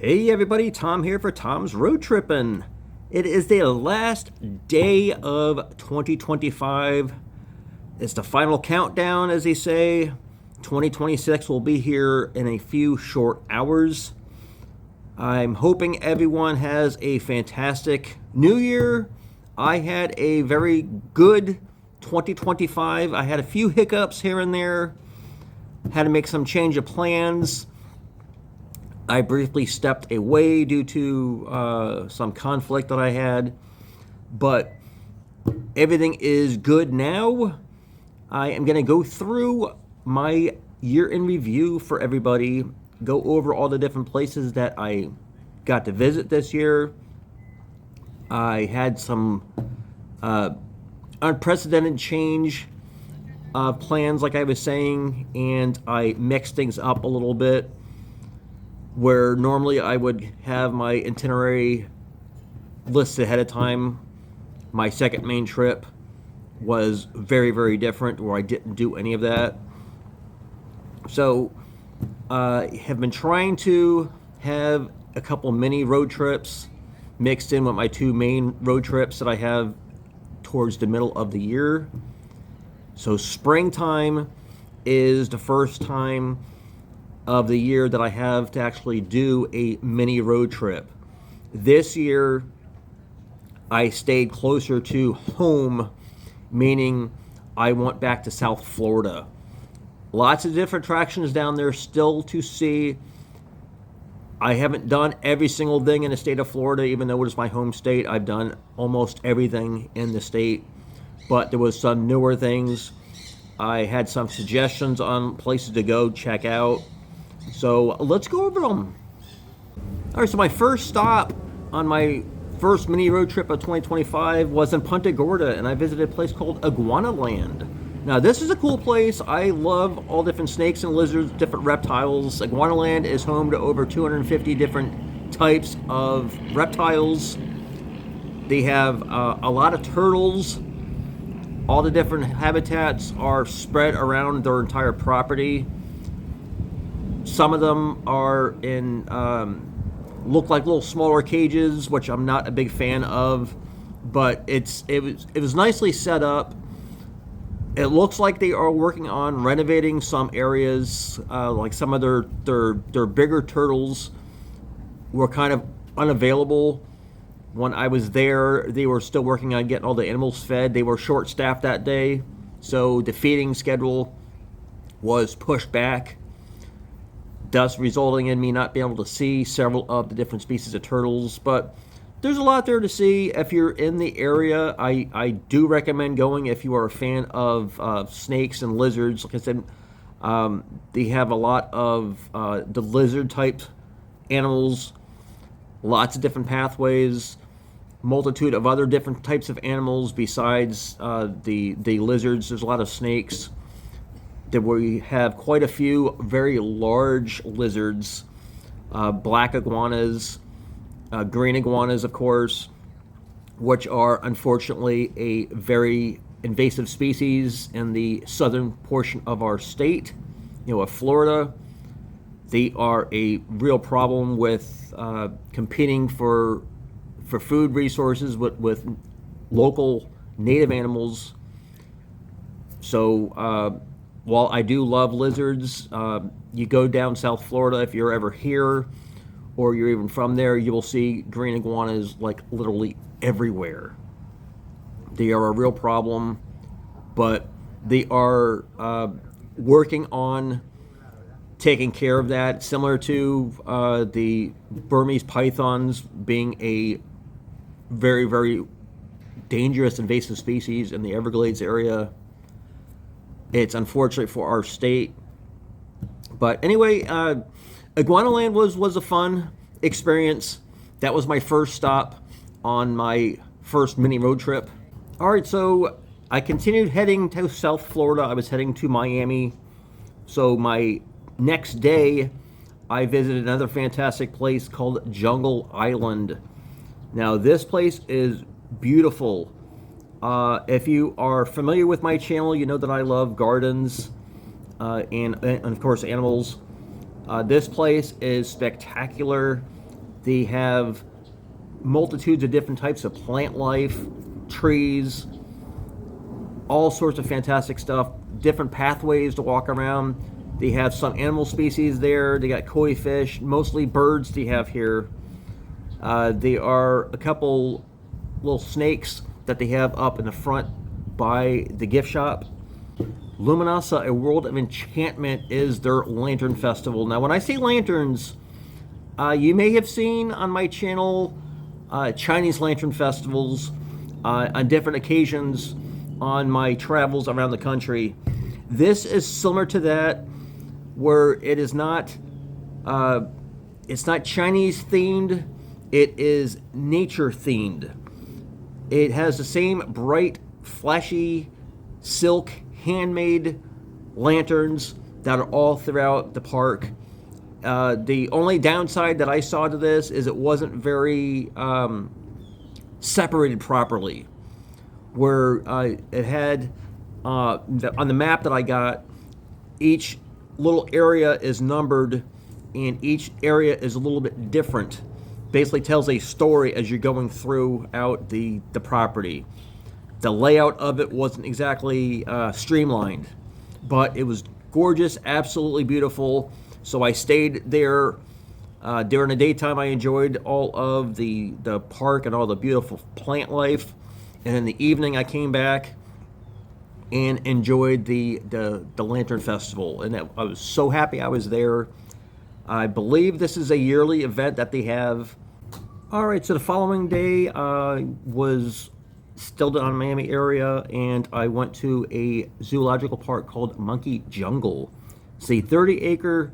Hey everybody, Tom here for Tom's Road Trippin'. It is the last day of 2025. It's the final countdown, as they say. 2026 will be here in a few short hours. I'm hoping everyone has a fantastic new year. I had a very good 2025. I had a few hiccups here and there. Had to make some change of plans. I briefly stepped away due to some conflict that I had, but everything is good now. I am going to go through my year in review for everybody, go over all the different places that I got to visit this year. I had some unprecedented change of plans, like I was saying, and I mixed things up a little bit. Where normally I would have my itinerary listed ahead of time, my second main trip was very, very different, where I didn't do any of that. So I have been trying to have a couple mini road trips mixed in with my two main road trips that I have towards the middle of the year. So springtime is the first time of the year that I have to actually do a mini road trip. This year, I stayed closer to home, meaning I went back to South Florida. Lots of different attractions down there still to see. I haven't done every single thing in the state of Florida, even though it is my home state. I've done almost everything in the state, but there was some newer things. I had some suggestions on places to go check out. So let's go over them. All right, so my first stop on my first mini road trip of 2025 was in Punta Gorda, and I visited a place called Iguana Land. Now, this is a cool place. I love all different snakes and lizards, different reptiles. Iguana Land is home to over 250 different types of reptiles. They have a lot of turtles. All the different habitats are spread around their entire property. Some of them are in, look like little smaller cages, which I'm not a big fan of, but it was nicely set up. It looks like they are working on renovating some areas, like some of their bigger turtles were kind of unavailable. When I was there, they were still working on getting all the animals fed. They were short-staffed that day, so the feeding schedule was pushed back, thus resulting in me not being able to see several of the different species of turtles. But there's a lot there to see. If you're in the area, I do recommend going if you are a fan of snakes and lizards. Like I said, they have a lot of the lizard type animals, lots of different pathways, multitude of other different types of animals besides the lizards. There's a lot of snakes. We have quite a few very large lizards, black iguanas, green iguanas, of course, which are unfortunately a very invasive species in the southern portion of our state, of Florida. They are a real problem with competing for food resources with local native animals. So while I do love lizards, you go down South Florida, if you're ever here or you're even from there, you will see green iguanas like literally everywhere. They are a real problem, but they are working on taking care of that, similar to the Burmese pythons being a very, very dangerous invasive species in the Everglades area. It's unfortunate for our state. But anyway, Iguana Land was a fun experience. That was my first stop on my first mini road trip. All right, so I continued heading to South Florida. I was heading to Miami. So my next day, I visited another fantastic place called Jungle Island. Now, this place is beautiful. If you are familiar with my channel, you know that I love gardens and of course animals. This place is spectacular. They have multitudes of different types of plant life, trees, all sorts of fantastic stuff, different pathways to walk around. They have some animal species there. They got koi fish, mostly birds they have here. There are a couple little snakes that they have up in the front by the gift shop. Luminosa, a World of Enchantment, is their lantern festival. Now, when I say lanterns, you may have seen on my channel Chinese lantern festivals on different occasions on my travels around the country. This is similar to that, where it is not it's not Chinese themed, it is nature themed. It has the same bright, flashy, silk, handmade lanterns that are all throughout the park. The only downside that I saw to this is it wasn't very separated properly. Where it had, on the map that I got, each little area is numbered and each area is a little bit different. Basically tells a story as you're going throughout the property. The layout of it wasn't exactly streamlined, but it was gorgeous, absolutely beautiful. So I stayed there. During the daytime, I enjoyed all of the park and all the beautiful plant life. And in the evening, I came back and enjoyed the Lantern Festival. And I was so happy I was there. I believe this is a yearly event that they have. All right, so the following day, I was still down in the Miami area, and I went to a zoological park called Monkey Jungle. It's a 30-acre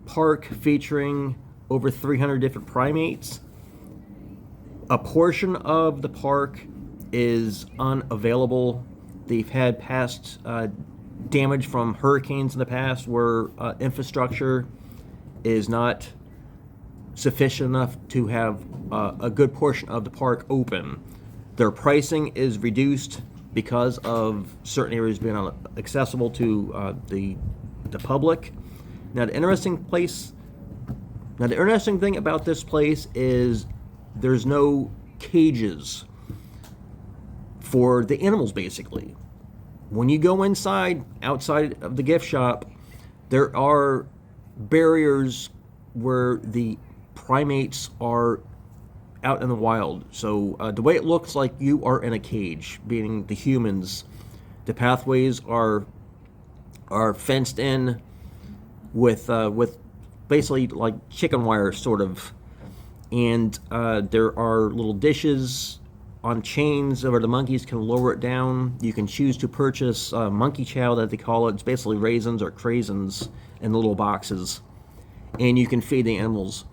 park featuring over 300 different primates. A portion of the park is unavailable. They've had past damage from hurricanes in the past where infrastructure is not sufficient enough to have a good portion of the park open. Their pricing is reduced because of certain areas being accessible to the public. Now the interesting thing about this place is there's no cages for the animals, basically. When you go outside of the gift shop, there are barriers where the primates are out in the wild. So the way it looks like you are in a cage, being the humans, the pathways are fenced in with basically like chicken wire, sort of. And there are little dishes on chains where the monkeys can lower it down. You can choose to purchase monkey chow, that they call it. It's basically raisins or craisins in little boxes. And you can feed the animals.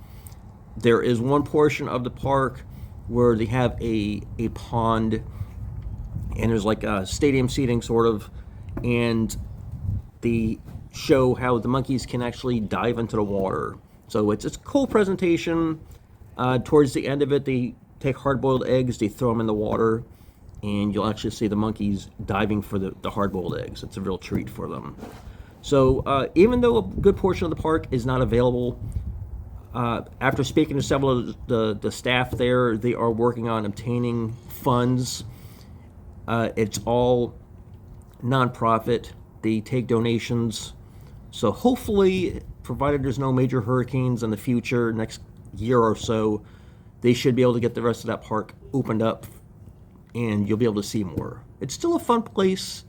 There is one portion of the park where they have a pond, and there's like a stadium seating, sort of, and they show how the monkeys can actually dive into the water. So it's a cool presentation. Towards the end of it, they take hard-boiled eggs, they throw them in the water, and you'll actually see the monkeys diving for the hard-boiled eggs. It's a real treat for them. So even though a good portion of the park is not available, after speaking to several of the staff there, they are working on obtaining funds. It's all nonprofit. They take donations. So hopefully, provided there's no major hurricanes in the future, next year or so, they should be able to get the rest of that park opened up, and you'll be able to see more. It's still a fun place.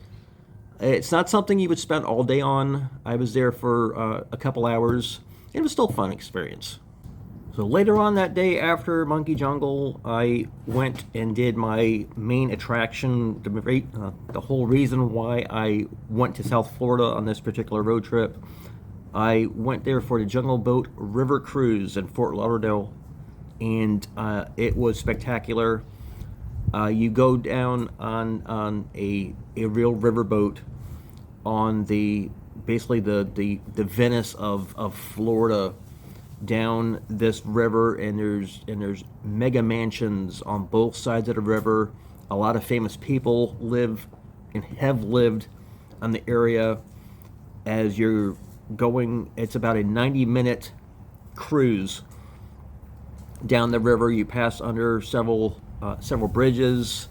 It's not something you would spend all day on. I was there for a couple hours. It was still a fun experience. So later on that day, after Monkey Jungle, I went and did my main attraction, the whole reason why I went to South Florida on this particular road trip. I went there for the Jungle Boat River Cruise in Fort Lauderdale, and it was spectacular. You go down on a real riverboat on basically the Venice of Florida, down this river, and there's mega mansions on both sides of the river. A lot of famous people live and have lived on the area. As you're going, it's about a 90-minute cruise, down the river. You pass under several bridges.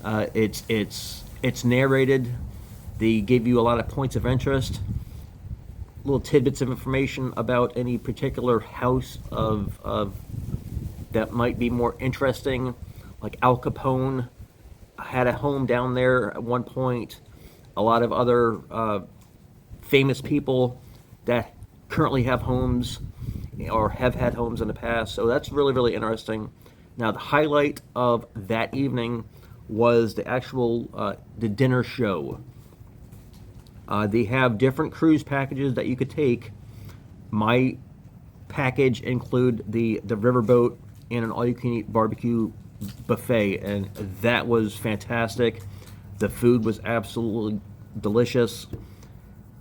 It's narrated. They give you a lot of points of interest, little tidbits of information about any particular house of that might be more interesting. Like Al Capone had a home down there at one point. A lot of other famous people that currently have homes or have had homes in the past. So that's really, really interesting. Now, the highlight of that evening was the actual the dinner show. They have different cruise packages that you could take. My package include the riverboat and an all-you-can-eat barbecue buffet, and that was fantastic. The food was absolutely delicious.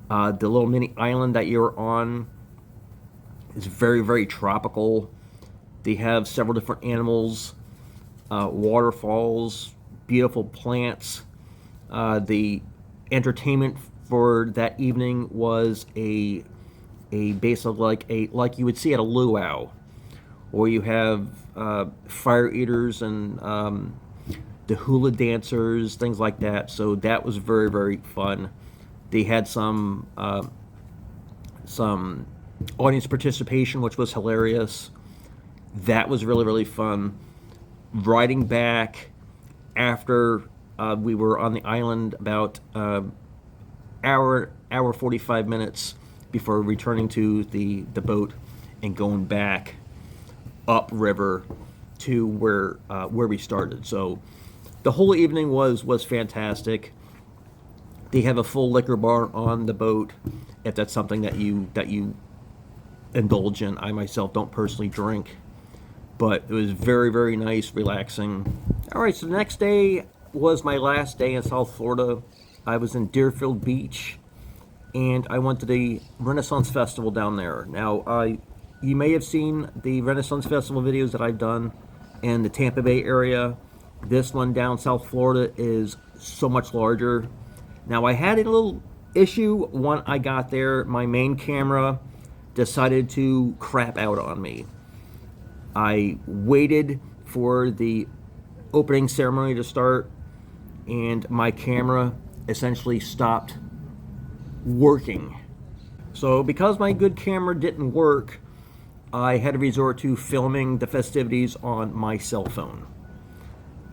The little mini island that you're on is very, very tropical. They have several different animals, waterfalls, beautiful plants. The entertainment for that evening was a basically like you would see at a luau, where you have fire eaters and the hula dancers, things like that. So that was very, very fun. They had some audience participation, which was hilarious. That was really, really fun. Riding back after we were on the island about hour 45 minutes before returning to the boat and going back upriver to where we started. So the whole evening was fantastic. They have a full liquor bar on the boat if that's something that you indulge in. I myself don't personally drink, but it was very, very nice, relaxing. All right, so the next day was my last day in South Florida. I was in Deerfield Beach, and I went to the Renaissance Festival down there. Now, you may have seen the Renaissance Festival videos that I've done in the Tampa Bay area. This one down South Florida is so much larger. Now, I had a little issue when I got there. My main camera decided to crap out on me. I waited for the opening ceremony to start, and my camera essentially stopped working. So because my good camera didn't work, I had to resort to filming the festivities on my cell phone.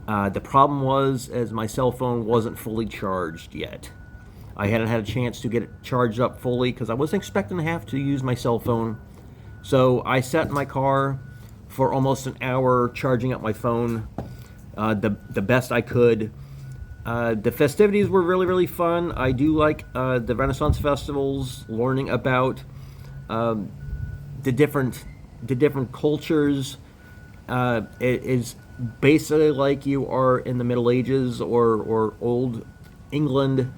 The problem was, as my cell phone wasn't fully charged yet. I hadn't had a chance to get it charged up fully because I wasn't expecting to have to use my cell phone. So I sat in my car for almost an hour charging up my phone the best I could. The festivities were really, really fun. I do like the Renaissance festivals, learning about the different cultures. It is basically like you are in the Middle Ages or old England,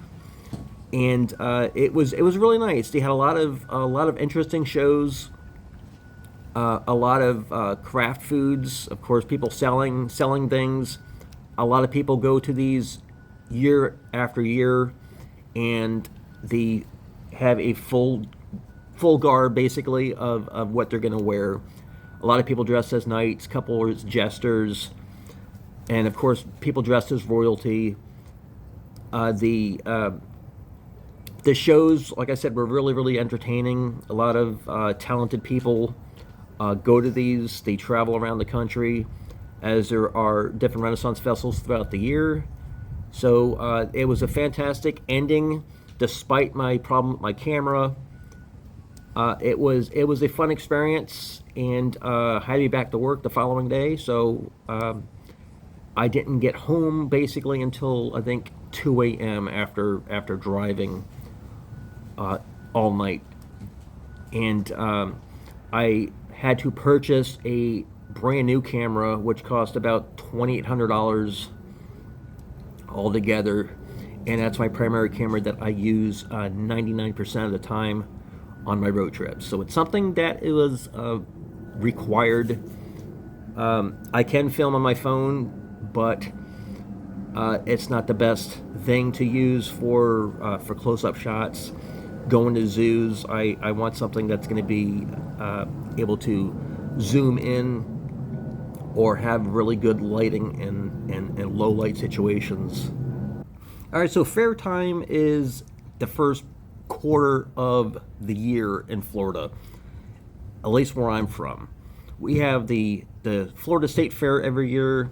and it was really nice. They had a lot of interesting shows, a lot of craft foods. Of course, people selling things. A lot of people go to these year after year, and they have a full garb basically of what they're going to wear. A lot of people dressed as knights, couple as jesters, and of course people dressed as royalty. The shows, like I said, were really, really entertaining. A lot of talented people go to these. They travel around the country, as there are different Renaissance festivals throughout the year. So it was a fantastic ending, despite my problem with my camera. It was a fun experience, and I had to be back to work the following day. So I didn't get home basically until I think 2 a.m. after driving all night, and I had to purchase a brand new camera, which cost about $2,800 altogether, and that's my primary camera that I use 99% of the time on my road trips. So it's something that it was required. I can film on my phone, but it's not the best thing to use for close-up shots. Going to zoos, I want something that's going to be able to zoom in or have really good lighting in low light situations. All right, so fair time is the first quarter of the year in Florida, at least where I'm from. We have the Florida State Fair every year,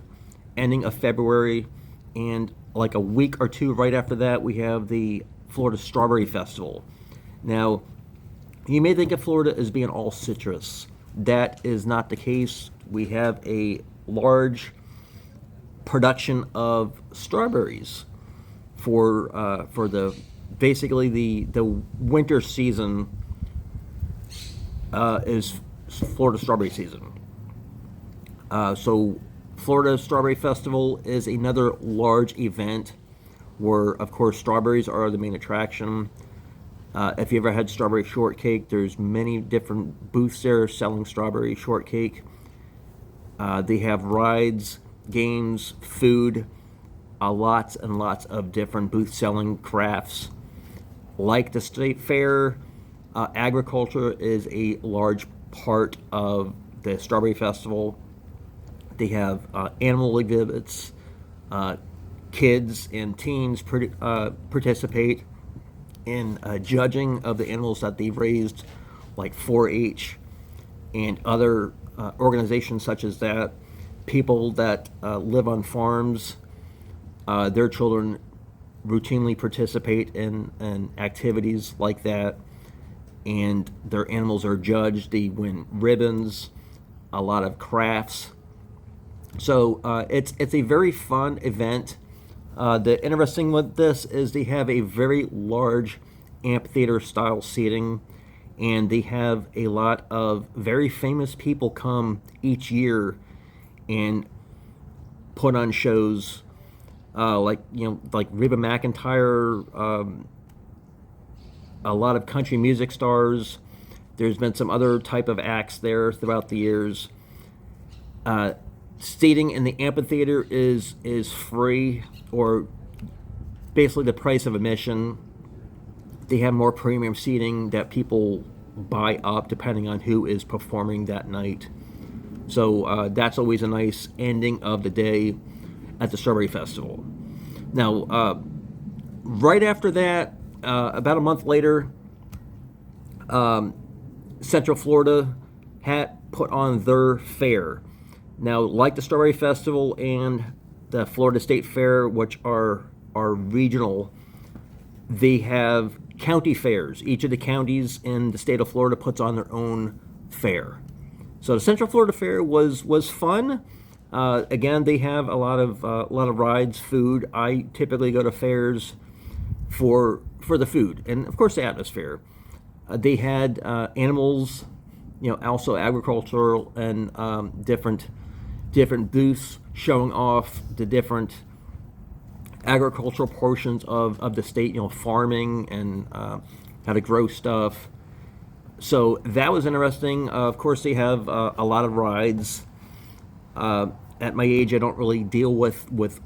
ending of February, and like a week or two right after that, we have the Florida Strawberry Festival. Now, you may think of Florida as being all citrus. That is not the case. We have a large production of strawberries for the basically the winter season is Florida strawberry season. So Florida Strawberry Festival is another large event where, of course, strawberries are the main attraction. If you ever had strawberry shortcake, there's many different booths there selling strawberry shortcake. They have rides, games, food, lots and lots of different booths selling crafts. Like the state fair, agriculture is a large part of the Strawberry Festival. They have animal exhibits. Kids and teens participate in judging of the animals that they've raised, like 4-H and other organizations such as that. People that live on farms, their children routinely participate in activities like that, and their animals are judged. They win ribbons, a lot of crafts. So it's a very fun event. The interesting with this is they have a very large amphitheater style seating, and they have a lot of very famous people come each year and put on shows, like Reba McEntire, a lot of country music stars. There's been some other type of acts there throughout the years. Seating in the amphitheater is free, or basically the price of admission. They have more premium seating that people buy up depending on who is performing that night. So that's always a nice ending of the day at the Strawberry Festival. Now, right after that, about a month later, Central Florida had put on their fair. Now, like the Strawberry Festival and the Florida State Fair, which are regional, they have county fairs. Each of the counties in the state of Florida puts on their own fair. So the Central Florida Fair was fun. Again, they have a lot of rides, food. I typically go to fairs for the food and, of course, the atmosphere. They had animals, also agricultural and different booths showing off the different agricultural portions of the state, farming and how to grow stuff. So that was interesting. Of course, they have a lot of rides. At my age, I don't really deal with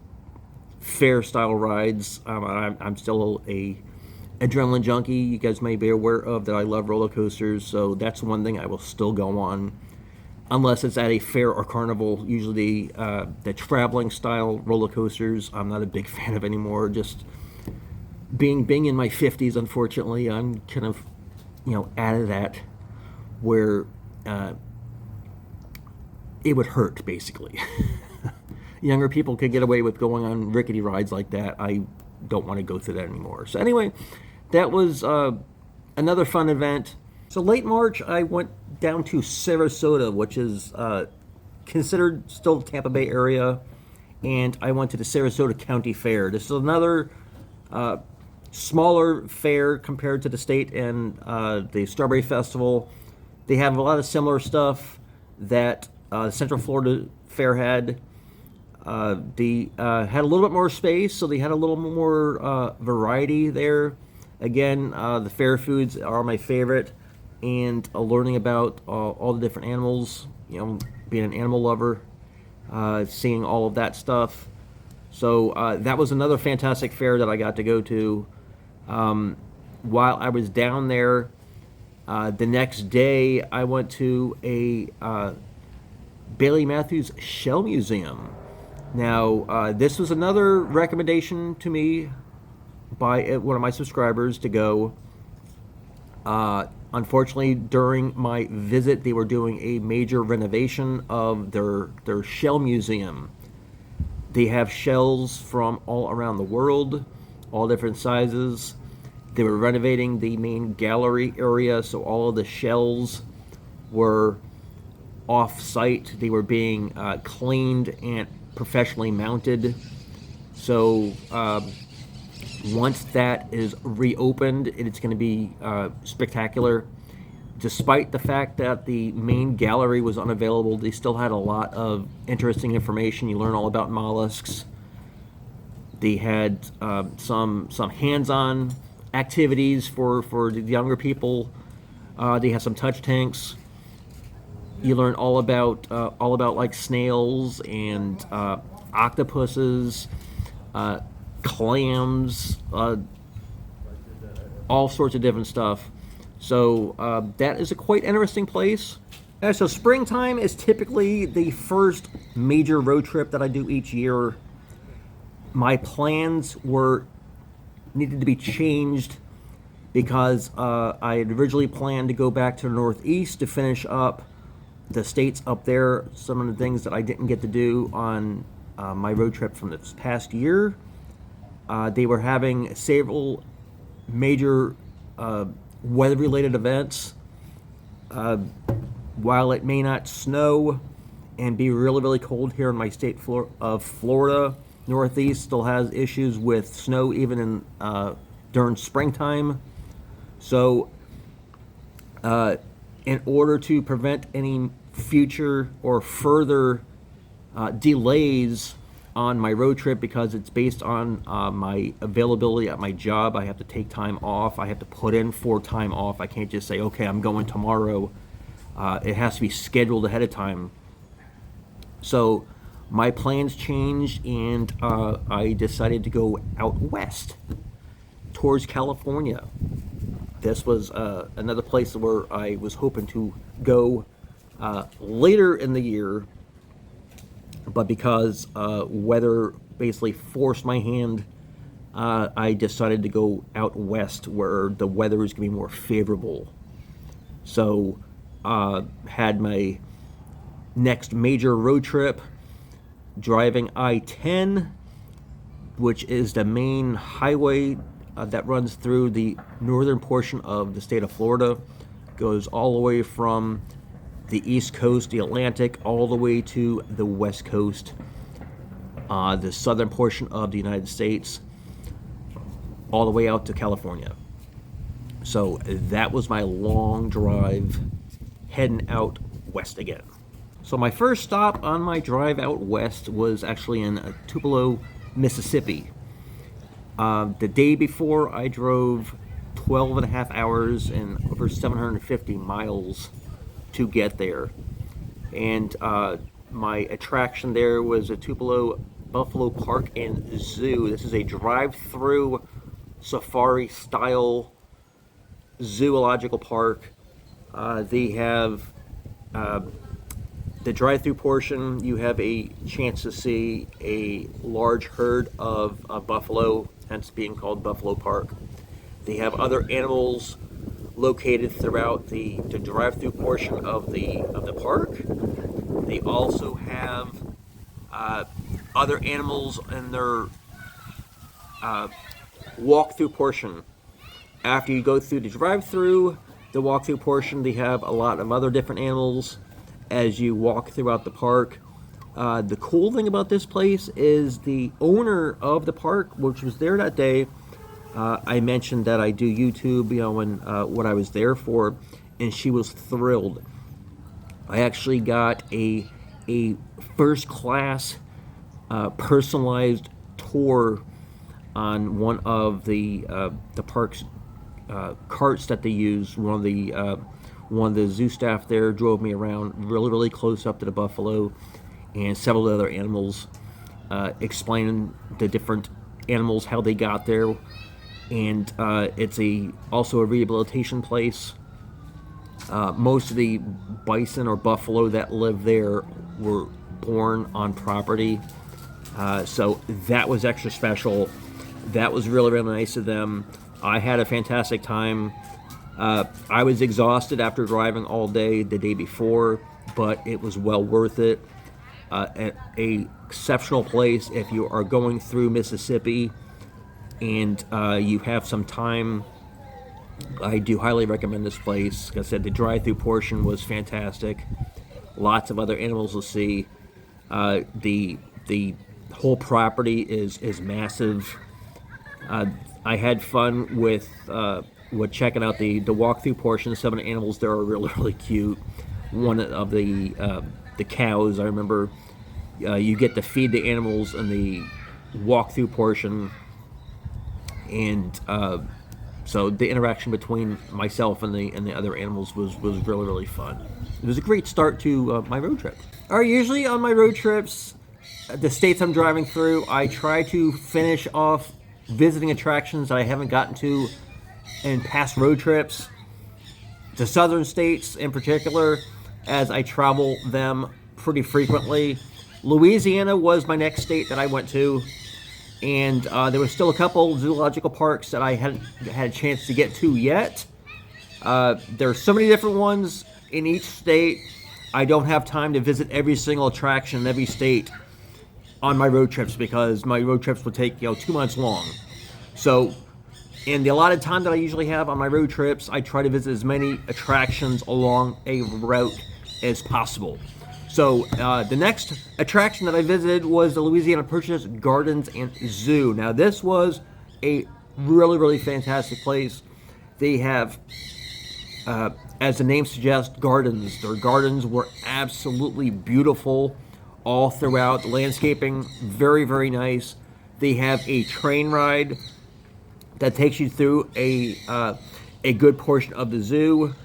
fair style rides. I'm still a adrenaline junkie. You guys may be aware of that. I love roller coasters, so that's one thing I will still go on, unless it's at a fair or carnival. Usually the traveling style roller coasters I'm not a big fan of anymore. Just being in my 50s, unfortunately, I'm kind of out of that, where it would hurt, basically. Younger people could get away with going on rickety rides like that. I don't want to go through that anymore. So anyway, that was another fun event. So late March, I went down to Sarasota, which is considered still the Tampa Bay area, and I went to the Sarasota County Fair. This is another smaller fair compared to the state and the Strawberry Festival. They have a lot of similar stuff that Central Florida Fair had. They had a little bit more space, so they had a little more variety there. Again, the fair foods are my favorite, and learning about all the different animals, being an animal lover, seeing all of that stuff. So that was another fantastic fair that I got to go to. While I was down there, the next day I went to a Bailey Matthews Shell Museum. Now, this was another recommendation to me by one of my subscribers to go. Unfortunately, during my visit, they were doing a major renovation of their shell museum. They have shells from all around the world, all different sizes. They were renovating the main gallery area, so all of the shells were off-site. They were being cleaned and professionally mounted. So once that is reopened, it's going to be spectacular. Despite the fact that the main gallery was unavailable, they still had a lot of interesting information. You learn all about mollusks. They had some hands-on activities for the younger people. They had some touch tanks. You learn all about like snails and octopuses, clams, all sorts of different stuff. So that is a quite interesting place. So springtime is typically the first major road trip that I do each year. My plans needed to be changed because I had originally planned to go back to the Northeast to finish up the states up there, some of the things that I didn't get to do on my road trip from this past year. They were having several major weather-related events. While it may not snow and be really, really cold here in my state of Florida, Northeast still has issues with snow even in during springtime. So in order to prevent any future or further delays on my road trip, because it's based on my availability at my job, I have to take time off. I have to put in for time off. I can't just say, okay, I'm going tomorrow. It has to be scheduled ahead of time. So my plans changed, and I decided to go out west towards California. This was another place where I was hoping to go later in the year, but because weather basically forced my hand, I decided to go out west where the weather is going to be more favorable. So had my next major road trip driving I-10, which is the main highway that runs through the northern portion of the state of Florida. Goes all the way from the East Coast, the Atlantic, all the way to the West Coast, the southern portion of the United States, all the way out to California. So that was my long drive heading out west again. So my first stop on my drive out west was actually in Tupelo, Mississippi. The day before, I drove 12 and a half hours and over 750 miles to get there. And my attraction there was a Tupelo Buffalo Park and Zoo. This is a drive-through safari-style zoological park. They have the drive-through portion. You have a chance to see a large herd of buffalo, hence being called Buffalo Park. They have other animals located throughout the drive-through portion of the park. They also have other animals in their walk-through portion. After you go through the drive-through, the walk-through portion, they have a lot of other different animals as you walk throughout the park. The cool thing about this place is the owner of the park, which was there that day. I mentioned that I do YouTube, and what I was there for, and she was thrilled. I actually got a first-class personalized tour on one of the park's carts that they use. One of the zoo staff there drove me around really close up to the buffalo and several other animals, explaining the different animals, how they got there. And it's also a rehabilitation place. Most of the bison or buffalo that live there were born on property. So that was extra special. That was really, really nice of them. I had a fantastic time. I was exhausted after driving all day the day before, but it was well worth it. A exceptional place if you are going through Mississippi and you have some time. I do highly recommend this place. Like I said, the drive-through portion was fantastic. Lots of other animals to see. The whole property is massive. I had fun with checking out the walkthrough portion. Some of the animals there are really, really cute. One of the cows, I remember, you get to feed the animals in the walkthrough portion, and so the interaction between myself and the other animals was really, really fun. It was a great start to my road trip. All right, usually on my road trips, the states I'm driving through, I try to finish off visiting attractions that I haven't gotten to in past road trips. The southern states in particular, as I travel them pretty frequently. Louisiana was my next state that I went to, and there was still a couple zoological parks that I hadn't had a chance to get to yet. There's so many different ones in each state. I don't have time to visit every single attraction in every state on my road trips because my road trips would take 2 months long. So in the allotted time that I usually have on my road trips, I try to visit as many attractions along a route as possible. So the next attraction that I visited was the Louisiana Purchase Gardens and Zoo. Now this was a really, really fantastic place. They have, as the name suggests, gardens. Their gardens were absolutely beautiful all throughout. The landscaping, very, very nice. They have a train ride that takes you through a good portion of the zoo.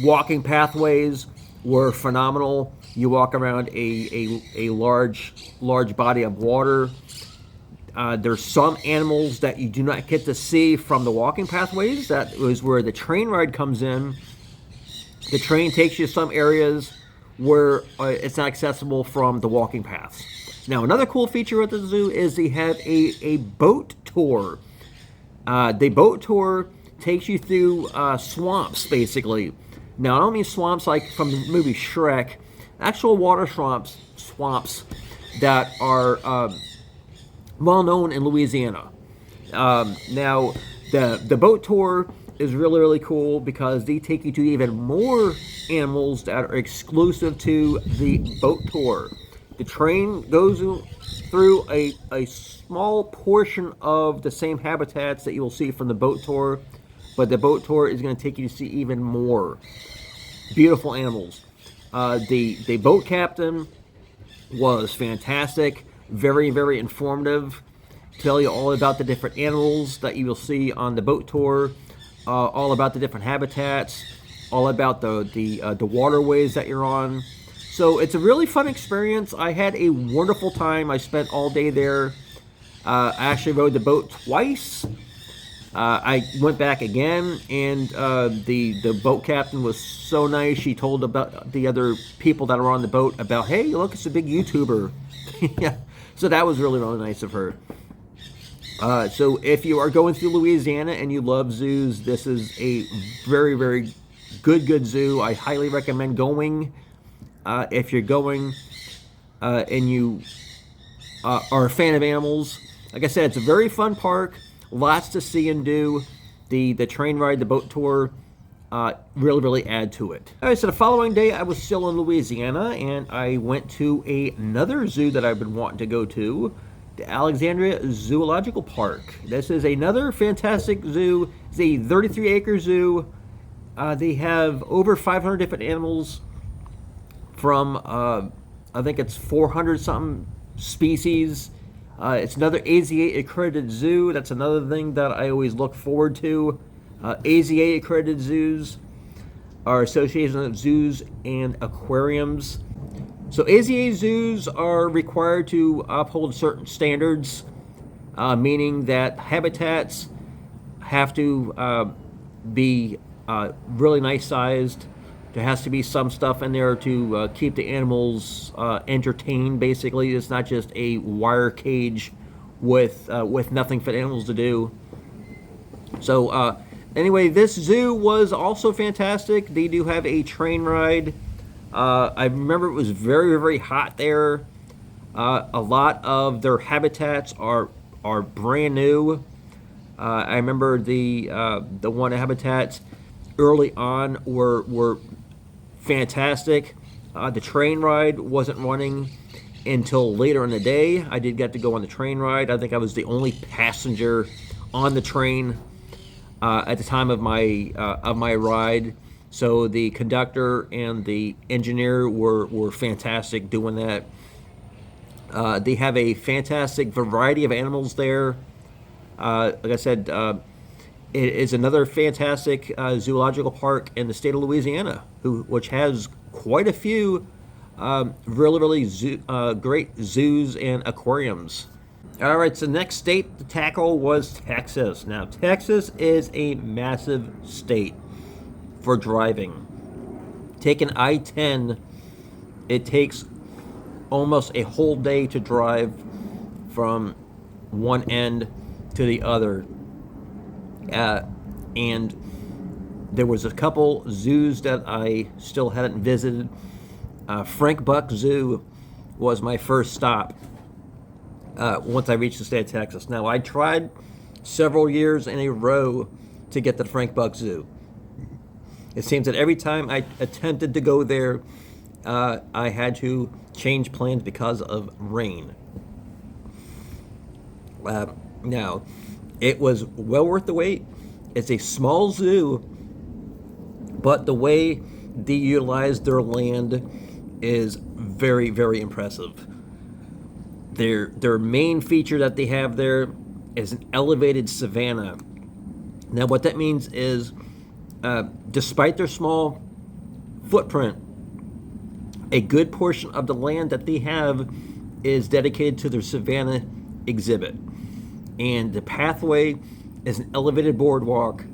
Walking pathways were phenomenal. You walk around a large body of water. There's some animals that you do not get to see from the walking pathways. That is where the train ride comes in. The train takes you to some areas where it's not accessible from the walking paths. Now, another cool feature at the zoo is they have a boat tour. The boat tour takes you through swamps, basically. Now, I don't mean swamps like from the movie Shrek. Actual water swamps that are well known in Louisiana. Now, the boat tour is really, really cool because they take you to even more animals that are exclusive to the boat tour. The train goes through a small portion of the same habitats that you will see from the boat tour, but the boat tour is going to take you to see even more beautiful animals. The boat captain was fantastic, very, very informative, tell you all about the different animals that you will see on the boat tour, all about the different habitats, all about the waterways that you're on. So it's a really fun experience. I had a wonderful time. I spent all day there. I actually rode the boat twice. I went back again, and the boat captain was so nice. She told about the other people that are on the boat about, hey, look, it's a big YouTuber. Yeah. So that was really, really nice of her. So if you are going through Louisiana and you love zoos, this is a very, very good zoo. I highly recommend going. If you're going and you are a fan of animals. Like I said, it's a very fun park. Lots to see and do. The train ride, the boat tour, really, really add to it. All right, so the following day, I was still in Louisiana, and I went to another zoo that I've been wanting to go to, the Alexandria Zoological Park. This is another fantastic zoo. It's a 33-acre zoo. They have over 500 different animals from, I think it's 400-something species. It's another AZA accredited zoo. That's another thing that I always look forward to. AZA accredited zoos are Association of Zoos and Aquariums. So AZA zoos are required to uphold certain standards, meaning that habitats have to be really nice sized. There has to be some stuff in there to keep the animals entertained. Basically, it's not just a wire cage with nothing for the animals to do. So anyway, this zoo was also fantastic. They do have a train ride. I remember it was very, very hot there. A lot of their habitats are brand new. I remember the one habitats early on were fantastic. The train ride wasn't running until later in the day. I did get to go on the train ride. I think I was the only passenger on the train at the time of my ride. So the conductor and the engineer were fantastic doing that. They have a fantastic variety of animals there. Like I said, it is another fantastic zoological park in the state of Louisiana, which has quite a few really great zoos and aquariums. All right, so the next state to tackle was Texas. Now, Texas is a massive state for driving. Taking I-10, it takes almost a whole day to drive from one end to the other. And there was a couple zoos that I still hadn't visited. Frank Buck Zoo was my first stop once I reached the state of Texas. Now, I tried several years in a row to get to the Frank Buck Zoo. It seems that every time I attempted to go there, I had to change plans because of rain. Now, it was well worth the wait. It's a small zoo, but the way they utilize their land is very, very impressive. Their main feature that they have there is an elevated savanna. Now, what that means is, despite their small footprint, a good portion of the land that they have is dedicated to their savanna exhibit. And the pathway is an elevated boardwalk.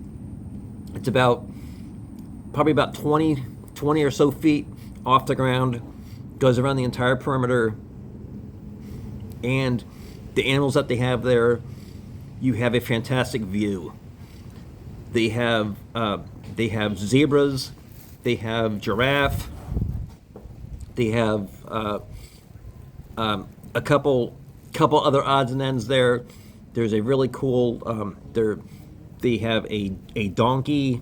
It's probably about 20 or so feet off the ground, goes around the entire perimeter. And the animals that they have there, you have a fantastic view. They have zebras, they have giraffe, they have a couple other odds and ends there. There's a really cool. They have a donkey.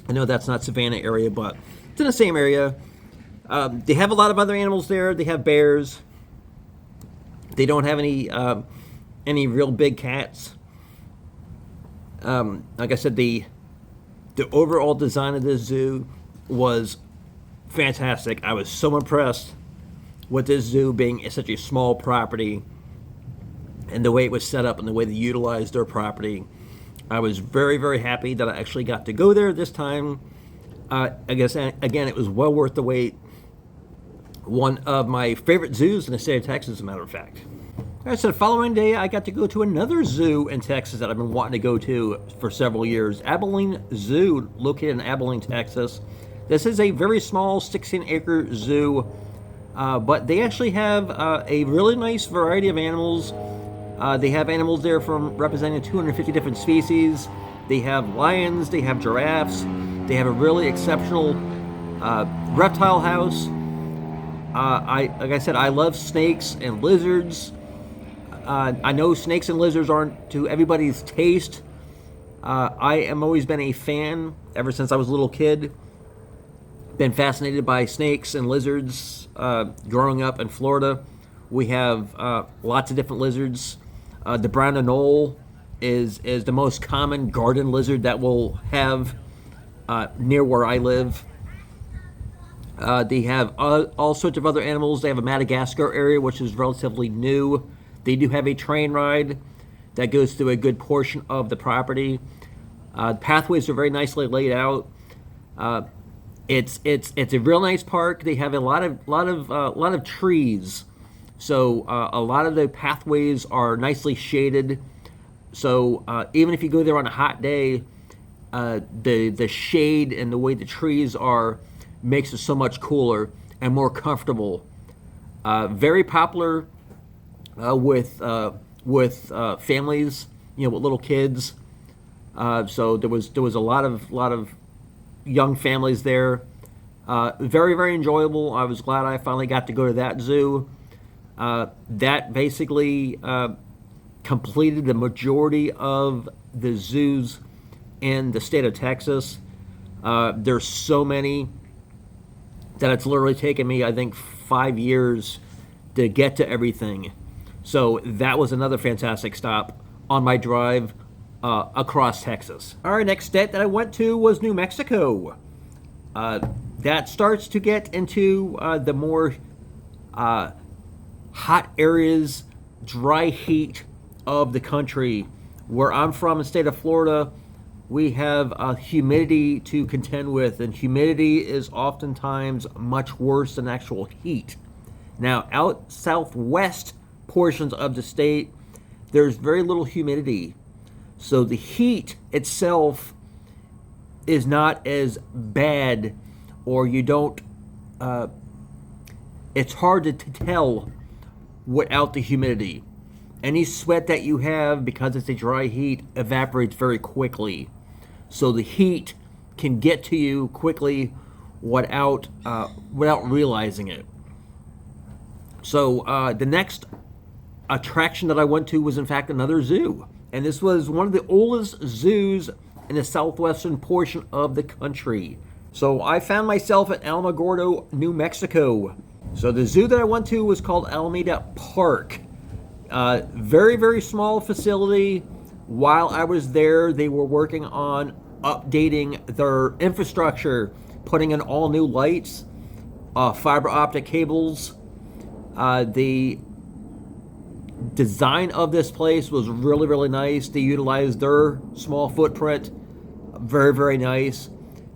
I know that's not Savannah area, but it's in the same area. They have a lot of other animals there. They have bears. They don't have any real big cats. Like I said, the overall design of this zoo was fantastic. I was so impressed with this zoo being such a small property and the way it was set up and the way they utilized their property. I was very, very happy that I actually got to go there this time. I guess, again, it was well worth the wait. One of my favorite zoos in the state of Texas, as a matter of fact. All right, so the following day, I got to go to another zoo in Texas that I've been wanting to go to for several years. Abilene Zoo, located in Abilene, Texas. This is a very small 16-acre zoo, but they actually have a really nice variety of animals. They have animals there from representing 250 different species. They have lions, they have giraffes, they have a really exceptional reptile house. Like I said, I love snakes and lizards. I know snakes and lizards aren't to everybody's taste. I have always been a fan ever since I was a little kid. Been fascinated by snakes and lizards growing up in Florida. We have lots of different lizards. The brown anole is the most common garden lizard that we'll have near where I live. They have all sorts of other animals. They have a Madagascar area, which is relatively new. They do have a train ride that goes through a good portion of the property. Pathways are very nicely laid out. It's a real nice park. They have a lot of trees, so a lot of the pathways are nicely shaded. So even if you go there on a hot day, the shade and the way the trees are makes it so much cooler and more comfortable. Very popular with families, with little kids. So there was a lot of young families there. Very, very enjoyable. I was glad I finally got to go to that zoo. That basically completed the majority of the zoos in the state of Texas. There's so many that it's literally taken me, I think, 5 years to get to everything. So that was another fantastic stop on my drive across Texas. All right, next state that I went to was New Mexico. That starts to get into the more hot areas, dry heat of the country. Where I'm from, in the state of Florida, we have humidity to contend with, and humidity is oftentimes much worse than actual heat. Now, out southwest portions of the state, there's very little humidity. So the heat itself is not as bad, or you don't, it's hard to tell without the humidity. Any sweat that you have, because it's a dry heat, evaporates very quickly. So the heat can get to you quickly without realizing it. So the next attraction that I went to was in fact another zoo. And this was one of the oldest zoos in the southwestern portion of the country. So I found myself at Alamogordo, New Mexico. So the zoo that I went to was called Alameda Park. Very, very small facility. While I was there, they were working on updating their infrastructure, putting in all new lights, fiber optic cables. The design of this place was really, really nice. They utilized their small footprint. Very, very nice.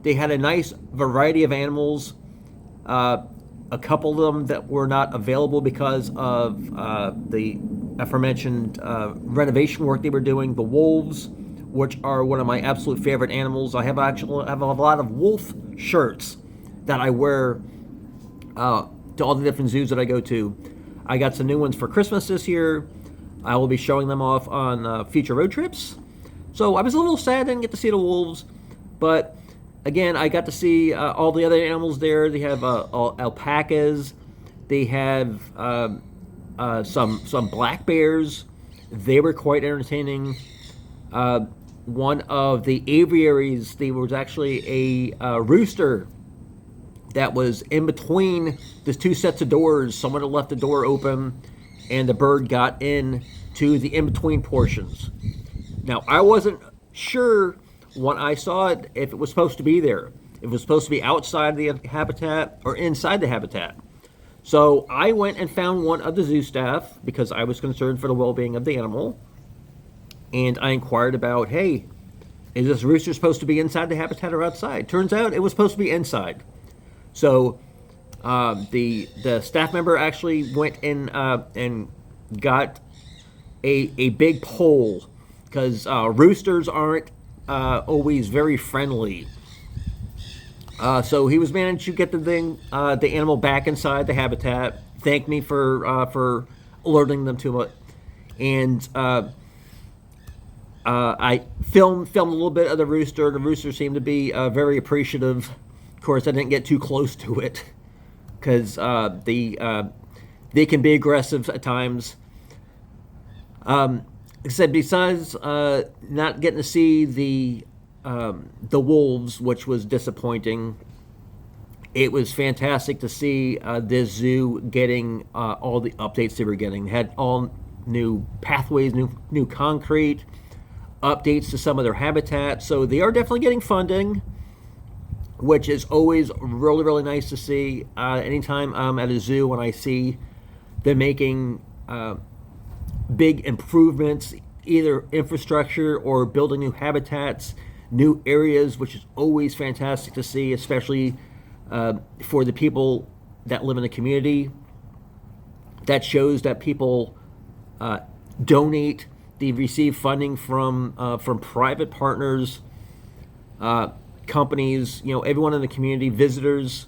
They had a nice variety of animals. A couple of them that were not available because of the aforementioned renovation work they were doing. The wolves, which are one of my absolute favorite animals. I have a lot of wolf shirts that I wear to all the different zoos that I go to. I got some new ones for Christmas this year. I will be showing them off on future road trips. So I was a little sad I didn't get to see the wolves, but again, I got to see all the other animals there. They have alpacas. They have some black bears. They were quite entertaining. One of the aviaries, there was actually a rooster that was in between the two sets of doors. Someone had left the door open, and the bird got in to the in-between portions. Now, I wasn't sure when I saw it if it was supposed to be there. If it was supposed to be outside the habitat or inside the habitat. So I went and found one of the zoo staff because I was concerned for the well-being of the animal. And I inquired about, hey, is this rooster supposed to be inside the habitat or outside? Turns out it was supposed to be inside. So the staff member actually went in and got a big pole, because roosters aren't always very friendly. So he was managed to get the animal back inside the habitat. Thanked me for alerting them to it, and I filmed a little bit of the rooster. The rooster seemed to be very appreciative. Of course, I didn't get too close to it because they can be aggressive at times. Like I said, besides not getting to see the wolves, which was disappointing, it was fantastic to see this zoo getting all the updates they were getting. They had all new pathways, new concrete, updates to some of their habitats. So they are definitely getting funding, which is always really, really nice to see. Anytime I'm at a zoo, when I see them making big improvements, either infrastructure or building new habitats, new areas, which is always fantastic to see, especially for the people that live in the community. That shows that people donate. They receive funding from private partners, companies, everyone in the community, visitors.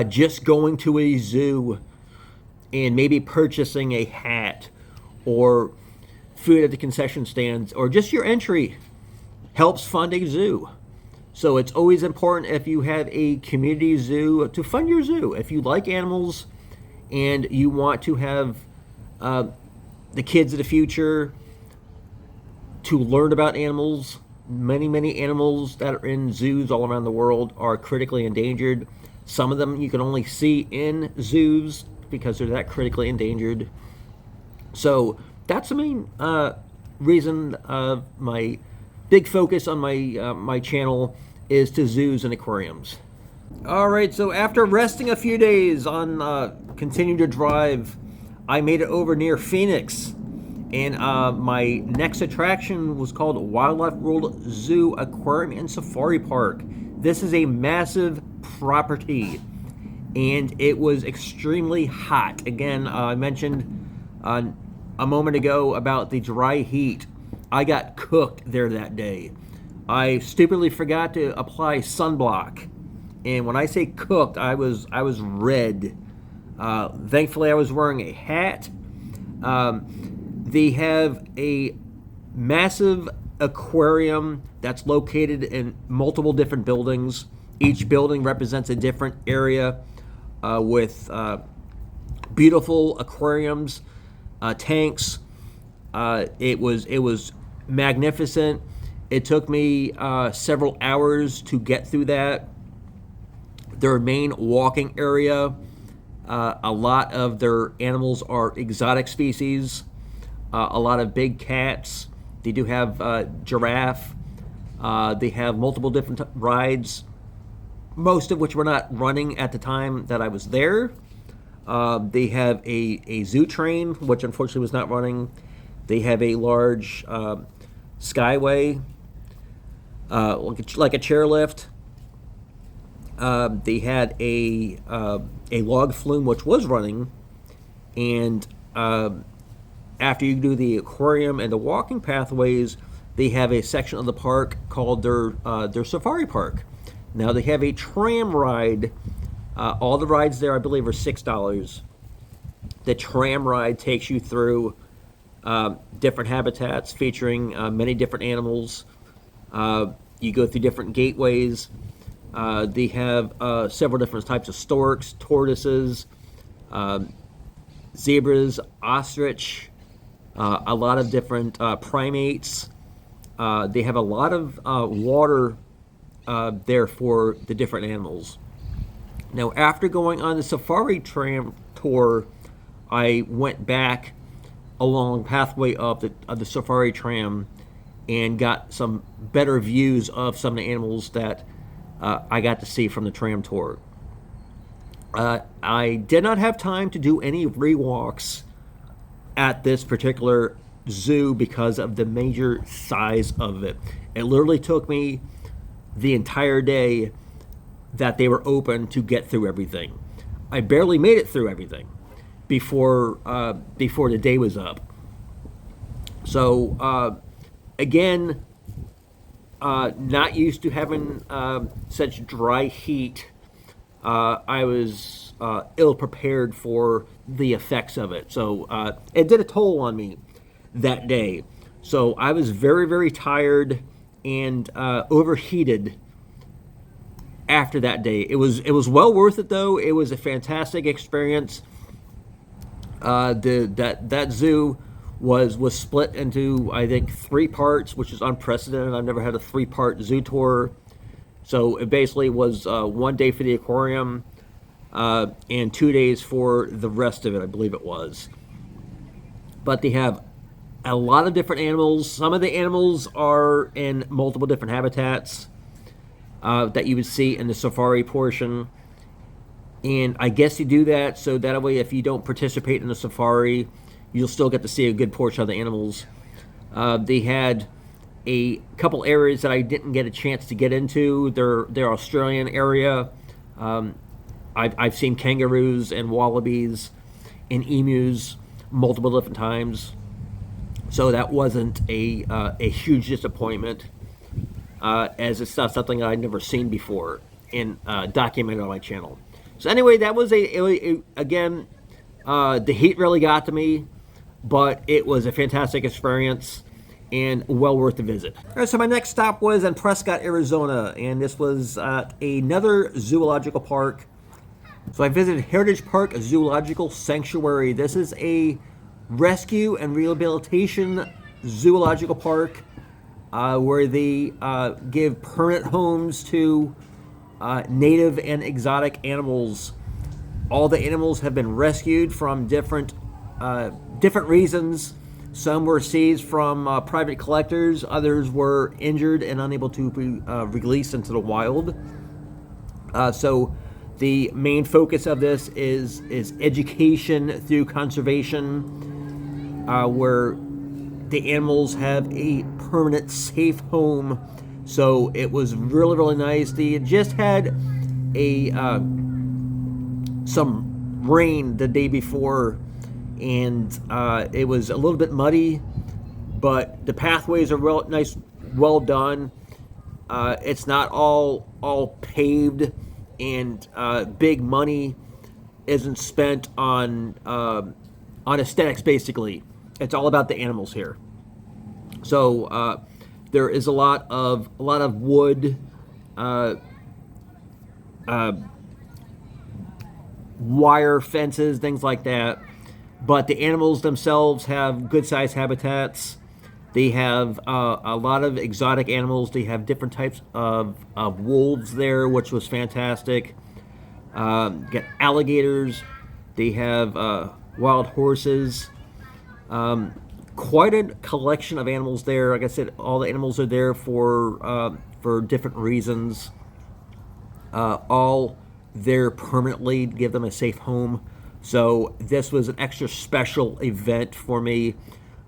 just going to a zoo and maybe purchasing a hat or food at the concession stands or just your entry helps fund a zoo. So it's always important, if you have a community zoo, to fund your zoo. If you like animals and you want to have the kids of the future to learn about animals, many animals that are in zoos all around the world are critically endangered. Some of them you can only see in zoos because they're that critically endangered. So that's the main reason of my big focus on my channel is to zoos and aquariums. All right, so after resting a few days on continuing to drive, I made it over near Phoenix, and my next attraction was called Wildlife World Zoo Aquarium and Safari Park. This is a massive property, and it was extremely hot. Again, I mentioned a moment ago about the dry heat. I got cooked there that day. I stupidly forgot to apply sunblock, and when I say cooked, I was red. Thankfully, I was wearing a hat. They have a massive aquarium that's located in multiple different buildings. Each building represents a different area with beautiful aquariums, tanks. It was magnificent. It took me several hours to get through that. Their main walking area, a lot of their animals are exotic species. A lot of big cats. They do have giraffe. They have multiple different rides, most of which were not running at the time that I was there. They have a zoo train, which unfortunately was not running. They have a large skyway, like a chairlift. They had a log flume, which was running, and after you do the aquarium and the walking pathways, they have a section of the park called their safari park. Now they have a tram ride. All the rides there, I believe, are $6. The tram ride takes you through different habitats featuring many different animals. You go through different gateways. They have several different types of storks, tortoises, zebras, ostrich, a lot of different primates. They have a lot of water there for the different animals. Now, after going on the safari tram tour, I went back along the pathway of the safari tram and got some better views of some of the animals that I got to see from the tram tour. I did not have time to do any rewalks at this particular zoo because of the major size of it. It literally took me the entire day that they were open to get through everything. I barely made it through everything before the day was up. So again, not used to having such dry heat. I was ill prepared for the effects of it. So it did a toll on me that day. So I was very tired and overheated after that day. It was well worth it though. It was a fantastic experience. That zoo was split into, I think, 3 parts, which is unprecedented. I've never had a 3-part zoo tour. So it basically was 1 day for the aquarium and 2 days for the rest of it, I believe it was. But they have a lot of different animals. Some of the animals are in multiple different habitats that you would see in the safari portion. And I guess you do that so that way if you don't participate in the safari, you'll still get to see a good portion of the animals. They had a couple areas that I didn't get a chance to get into. Their Australian area. I've seen kangaroos and wallabies and emus multiple different times. So that wasn't a huge disappointment, as it's not something I'd never seen before and documented on my channel. So anyway, that was again, the heat really got to me, but it was a fantastic experience and well worth the visit. All right, so my next stop was in Prescott, Arizona, and this was another zoological park. So I visited Heritage Park Zoological Sanctuary. This is a rescue and rehabilitation zoological park where they give permanent homes to native and exotic animals. All the animals have been rescued from different reasons. Some were seized from private collectors. Others were injured and unable to be released into the wild. So the main focus of this is education through conservation, where the animals have a permanent safe home. So it was really, really nice. They just had some rain the day before, and it was a little bit muddy, but the pathways are well done. It's not all paved, and big money isn't spent on aesthetics. Basically, it's all about the animals here. So there is a lot of wood, wire fences, things like that. But the animals themselves have good-sized habitats. They have a lot of exotic animals. They have different types of wolves there, which was fantastic. Get alligators. They have wild horses. Quite a collection of animals there. Like I said, all the animals are there for different reasons. All there permanently to give them a safe home. So this was an extra special event for me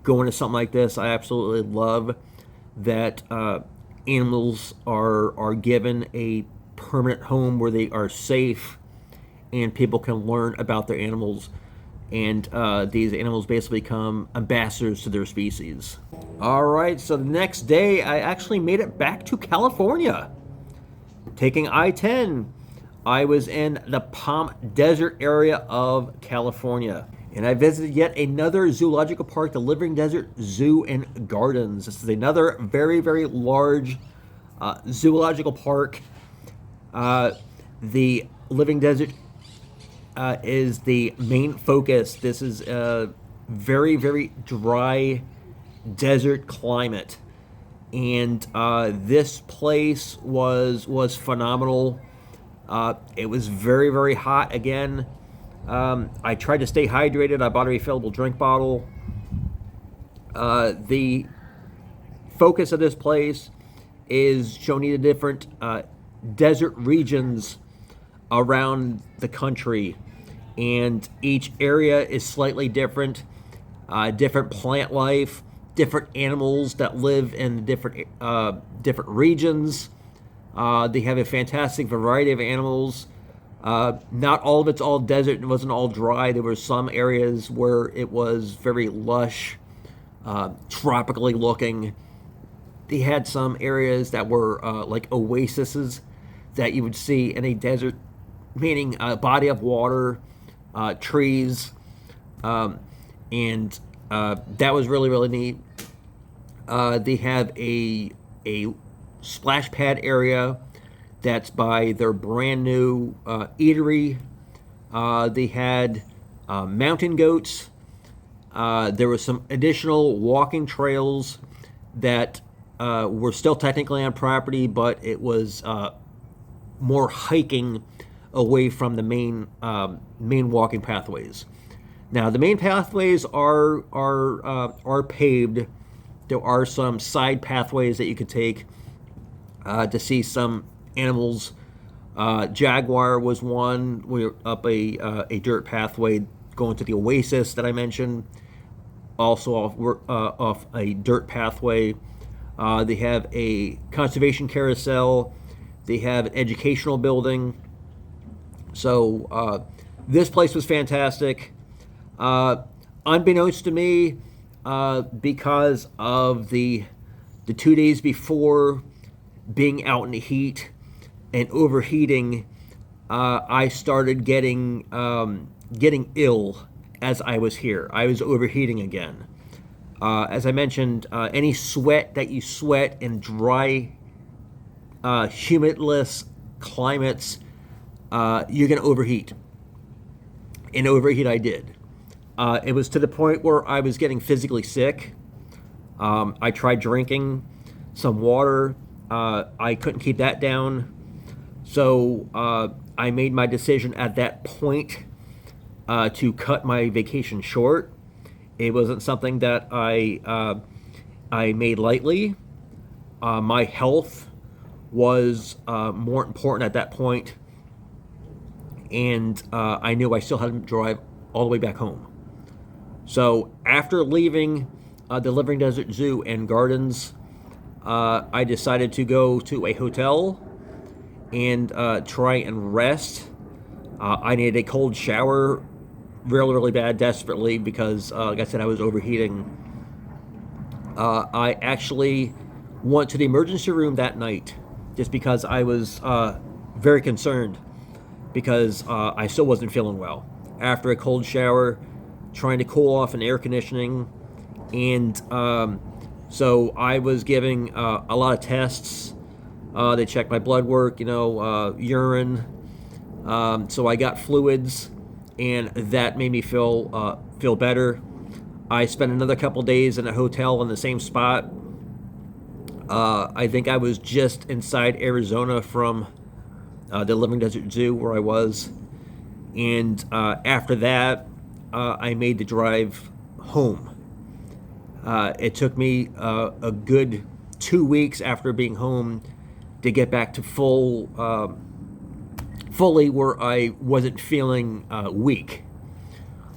going to something like this. I absolutely love that animals are given a permanent home where they are safe and people can learn about their animals, and these animals basically become ambassadors to their species. All right, so the next day I actually made it back to California, taking I-10. I was in the Palm Desert area of California, and I visited yet another zoological park, the Living Desert Zoo and Gardens. This is another very, very large zoological park. The Living Desert is the main focus. This is a very, very dry desert climate, and this place was phenomenal. It was very, very hot again. I tried to stay hydrated. I bought a refillable drink bottle. The focus of this place is showing you the different desert regions around the country, and each area is slightly different. Different plant life, different animals that live in different regions. They have a fantastic variety of animals. Not all of it's all desert. It wasn't all dry. There were some areas where it was very lush, tropically looking. They had some areas that were like oases that you would see in a desert, meaning a body of water, trees, and that was really, really neat. They have a splash pad area that's by their brand new eatery. They had mountain goats. There was some additional walking trails that were still technically on property, but it was more hiking away from the main walking pathways. Now the main pathways are paved. There are some side pathways that you could take to see some animals. Jaguar was one. We were up a dirt pathway going to the oasis that I mentioned. Also off a dirt pathway. They have a conservation carousel. They have an educational building. So this place was fantastic. Unbeknownst to me, because of the 2 days before being out in the heat and overheating, I started getting ill as I was here. I was overheating again. As I mentioned, any sweat that you sweat in dry, humidless climates, you're going to overheat. And overheat I did. It was to the point where I was getting physically sick. I tried drinking some water. I couldn't keep that down. So I made my decision at that point to cut my vacation short. It wasn't something that I made lightly. My health was more important at that point, and I knew I still had to drive all the way back home. So after leaving the Living Desert Zoo and Gardens, I decided to go to a hotel and try and rest. I needed a cold shower really, really bad, desperately, because, like I said, I was overheating. I actually went to the emergency room that night just because I was very concerned, because I still wasn't feeling well. After a cold shower, trying to cool off in air conditioning, and so I was giving a lot of tests. They checked my blood work, urine. So I got fluids, and that made me feel better. I spent another couple days in a hotel in the same spot. I think I was just inside Arizona from the Living Desert Zoo where I was. And after that, I made the drive home. It took me a good 2 weeks after being home to get back to fully where I wasn't feeling weak.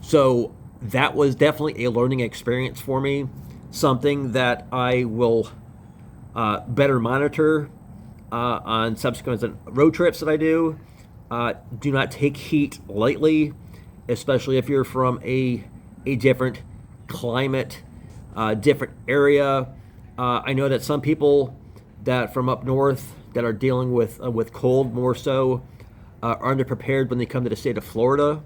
So that was definitely a learning experience for me, something that I will better monitor on subsequent road trips that I do. Do not take heat lightly, especially if you're from a different climate, different area. I know that some people that from up north that are dealing with cold more so are underprepared when they come to the state of Florida,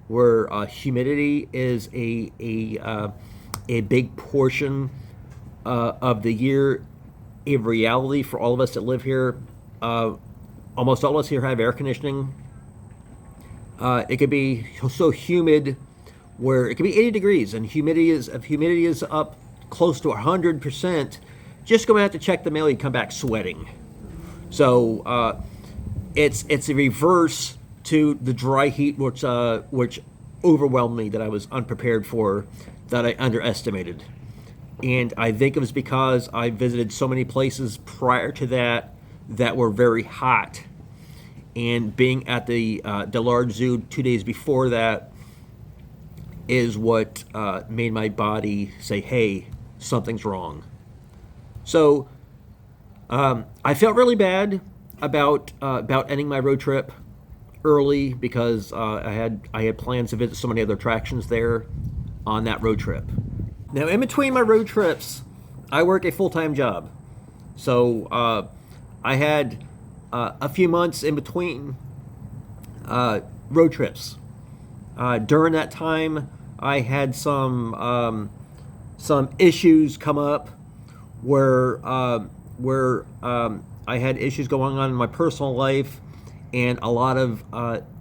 where humidity is a big portion of the year, a reality for all of us that live here. Almost all of us here have air conditioning. It could be so humid where it could be 80 degrees, and humidity is up close to 100%. Just going out to check the mail, you come back sweating. So it's a reverse to the dry heat, which overwhelmed me, that I was unprepared for, that I underestimated. And I think it was because I visited so many places prior to that were very hot. And being at the large zoo 2 days before that is what made my body say, hey, something's wrong. So I felt really bad about ending my road trip early, because I had plans to visit so many other attractions there on that road trip. Now, in between my road trips, I work a full-time job. So I had a few months in between road trips. During that time, I had some issues come up where I had issues going on in my personal life, and a lot of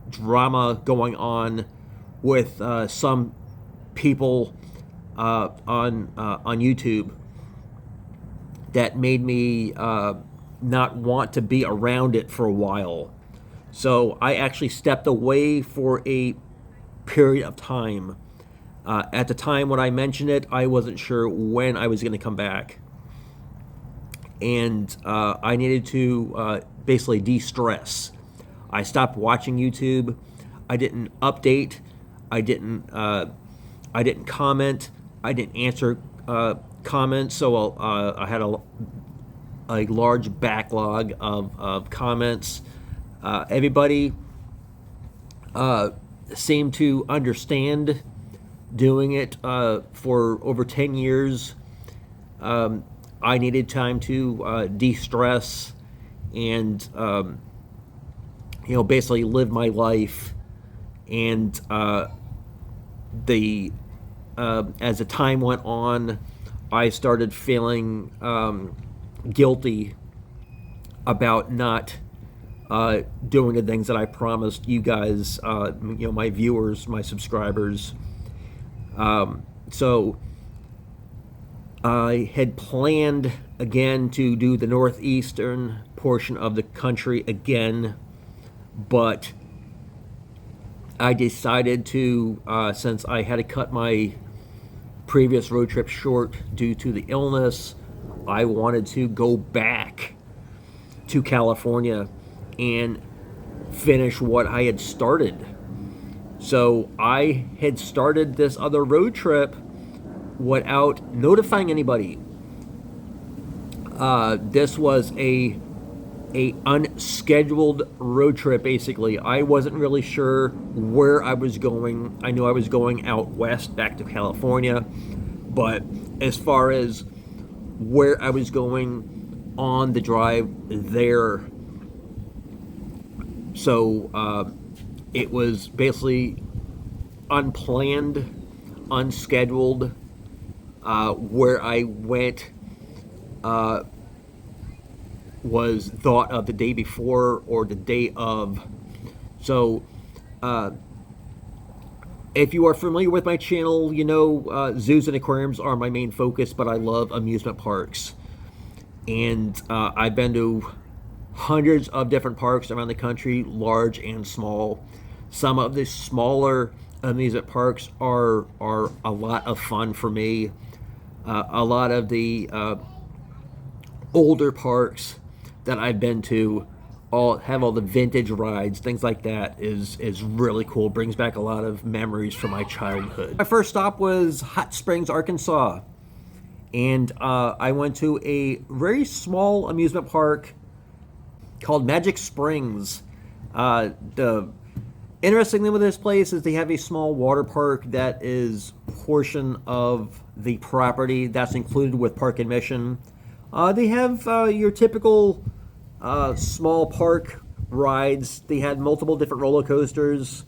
drama going on with some people on YouTube that made me not want to be around it for a while. So I actually stepped away for a period of time. At the time when I mentioned it, I wasn't sure when I was going to come back. And I needed to basically de-stress. I stopped watching YouTube. I didn't update. I didn't comment. I didn't answer comments. So I had a large backlog of comments. Everybody seemed to understand doing it for over 10 years. I needed time to de-stress and basically live my life. And as the time went on, I started feeling guilty about not doing the things that I promised you guys, my viewers, my subscribers. So I had planned again to do the northeastern portion of the country again, but I decided to, since I had to cut my previous road trip short due to the illness, I wanted to go back to California and finish what I had started. So I had started this other road trip without notifying anybody. This was a unscheduled road trip, basically. I wasn't really sure where I was going. I knew I was going out west back to California, but as far as where I was going on the drive there, so it was basically unplanned, unscheduled. Where I went was thought of the day before or the day of. So if you are familiar with my channel, you know zoos and aquariums are my main focus, but I love amusement parks. And I've been to hundreds of different parks around the country, large and small. Some of the smaller amusement parks are a lot of fun for me. A lot of the older parks that I've been to have all the vintage rides, things like that is really cool. Brings back a lot of memories from my childhood. My first stop was Hot Springs, Arkansas. And I went to a very small amusement park called Magic Springs. The interesting thing with this place is they have a small water park that is portion of the property that's included with park admission. They have your typical small park rides. They had multiple different roller coasters.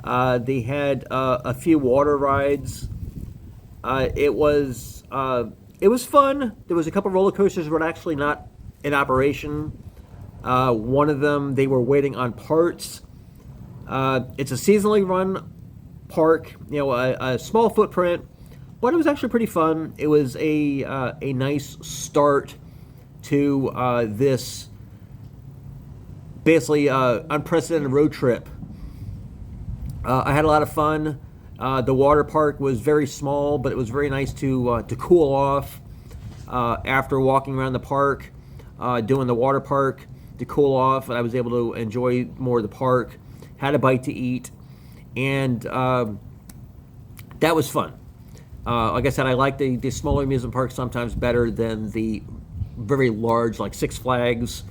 They had a few water rides. It was fun. There was a couple roller coasters that were actually not in operation. One of them, they were waiting on parts. It's a seasonally run park, a small footprint, but it was actually pretty fun. It was a nice start to this basically unprecedented road trip. I had a lot of fun. The water park was very small, but it was very nice to cool off after walking around the park, doing the water park to cool off. I was able to enjoy more of the park, had a bite to eat, and that was fun. Like I said, I like the smaller amusement parks sometimes better than the very large, like Six Flags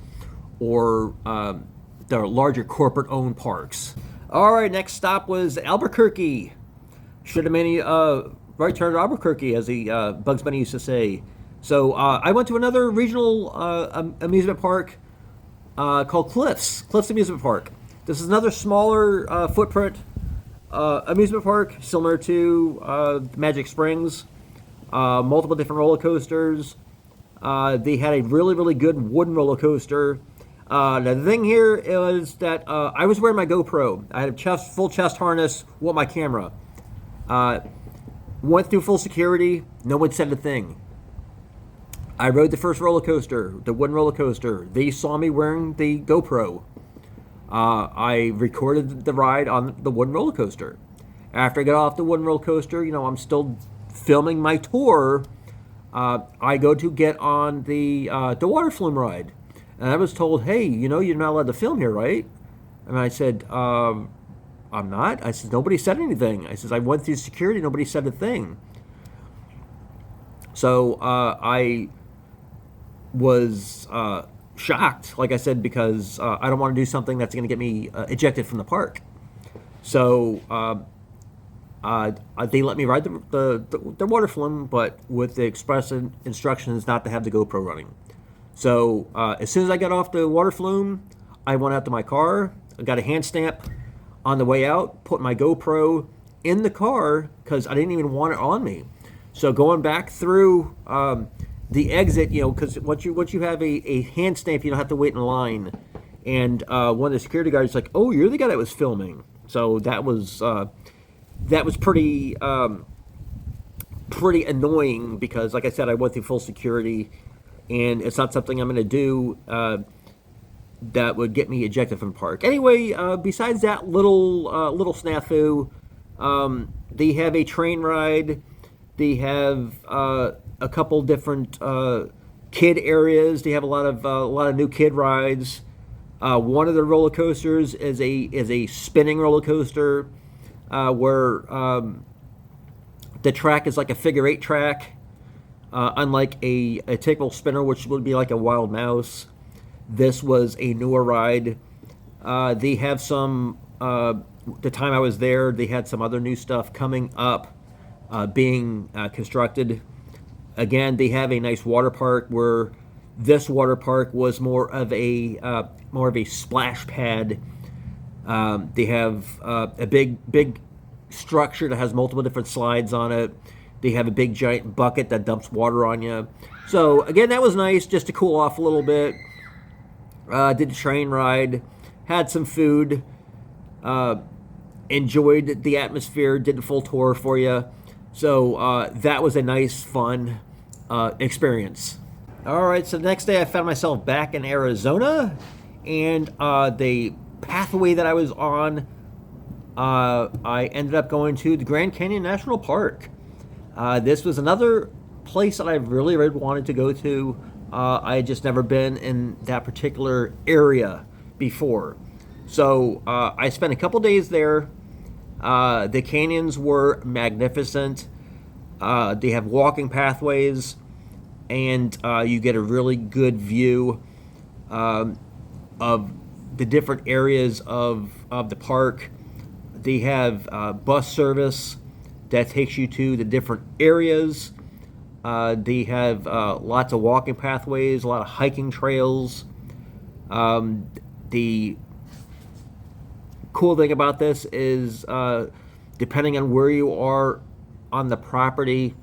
or the larger corporate-owned parks. All right, next stop was Albuquerque. Should have made right turn to Albuquerque, as the Bugs Bunny used to say. So I went to another regional amusement park called Cliffs Amusement Park. This is another smaller footprint amusement park, similar to Magic Springs. Multiple different roller coasters. They had a really, really good wooden roller coaster. The thing here is that I was wearing my GoPro. I had a full chest harness with my camera. Went through full security. No one said a thing. I rode the first roller coaster, the wooden roller coaster. They saw me wearing the GoPro. I recorded the ride on the wooden roller coaster. After I got off the wooden roller coaster, I'm still filming my tour. I go to get on the water flume ride. And I was told, hey, you're not allowed to film here, right? And I said, I'm not. I said, nobody said anything. I said, I went through security, nobody said a thing. So I was shocked, like I said, because I don't want to do something that's going to get me ejected from the park. So they let me ride the water flume, but with the express instructions not to have the GoPro running. So as soon as I got off the water flume, I went out to my car, I got a hand stamp on the way out, put my GoPro in the car because I didn't even want it on me. So going back through the exit, you know, because once you have a hand stamp, you don't have to wait in line. And one of the security guards was like, "Oh, you're the guy that was filming." So that was pretty pretty annoying because, like I said, I went through full security, and it's not something I'm going to do that would get me ejected from the park. Anyway, besides that little snafu, they have a train ride. They have a couple different kid areas. They have a lot of new kid rides. One of the roller coasters is a spinning roller coaster where the track is like a figure-8 track, unlike a typical spinner, which would be like a wild mouse. This was a newer ride. They have some. The time I was there, they had some other new stuff coming up, being constructed. Again, they have a nice water park where this water park was more of a splash pad. They have a big structure that has multiple different slides on it. They have a big giant bucket that dumps water on you. So again, that was nice just to cool off a little bit. Did the train ride, had some food, enjoyed the atmosphere, did the full tour for you. So that was a nice, fun experience. All right, so the next day I found myself back in Arizona, and the pathway that I was on, I ended up going to the Grand Canyon National Park. This was another place that I really wanted to go to. I had just never been in that particular area before. So I spent a couple days there. The canyons were magnificent. They have walking pathways, and you get a really good view of the different areas of the park. They have bus service that takes you to the different areas. They have lots of walking pathways, a lot of hiking trails. The cool thing about this is, depending on where you are on the property,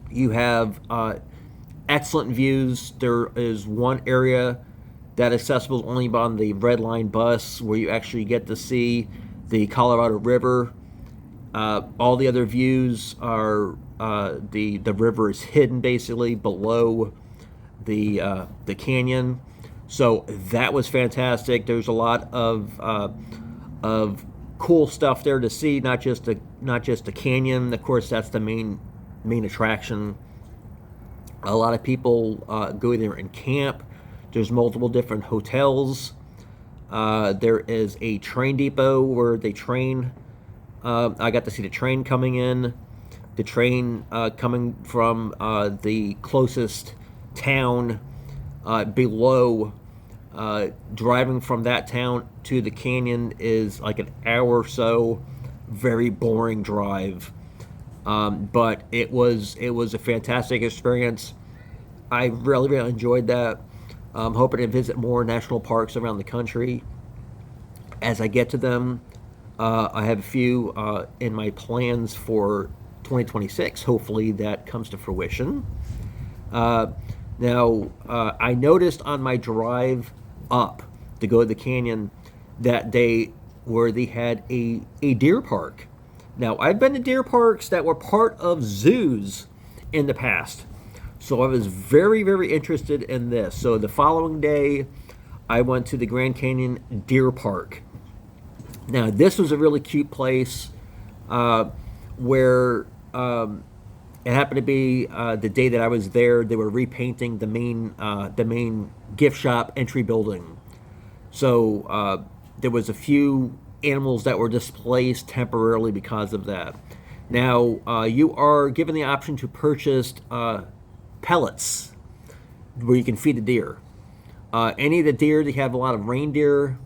you have excellent views. There is one area that accessible only on the Red Line bus, where you actually get to see the Colorado River. All the other views are the river is hidden basically below the canyon. So that was fantastic. There's a lot of cool stuff there to see, not just the canyon. Of course, that's the main attraction. A lot of people go there and camp. There's multiple different hotels. There is a train depot where they train. I got to see the train coming in, the train coming from the closest town below. Driving from that town to the canyon is like an hour or so. Very boring drive, but it was a fantastic experience. I really enjoyed that. I'm hoping to visit more national parks around the country as I get to them. I have a few in my plans for 2026. Hopefully that comes to fruition. Now, I noticed on my drive up to go to the canyon that day where they had a deer park. Now, I've been to deer parks that were part of zoos in the past, so I was very interested in this. So the following day, I went to the Grand Canyon Deer Park. Now, this was a really cute place where it happened to be the day that I was there. They were repainting the main gift shop entry building. So there was a few animals that were displaced temporarily because of that. Now, you are given the option to purchase pellets where you can feed the deer. Any of the deer, they have a lot of reindeer.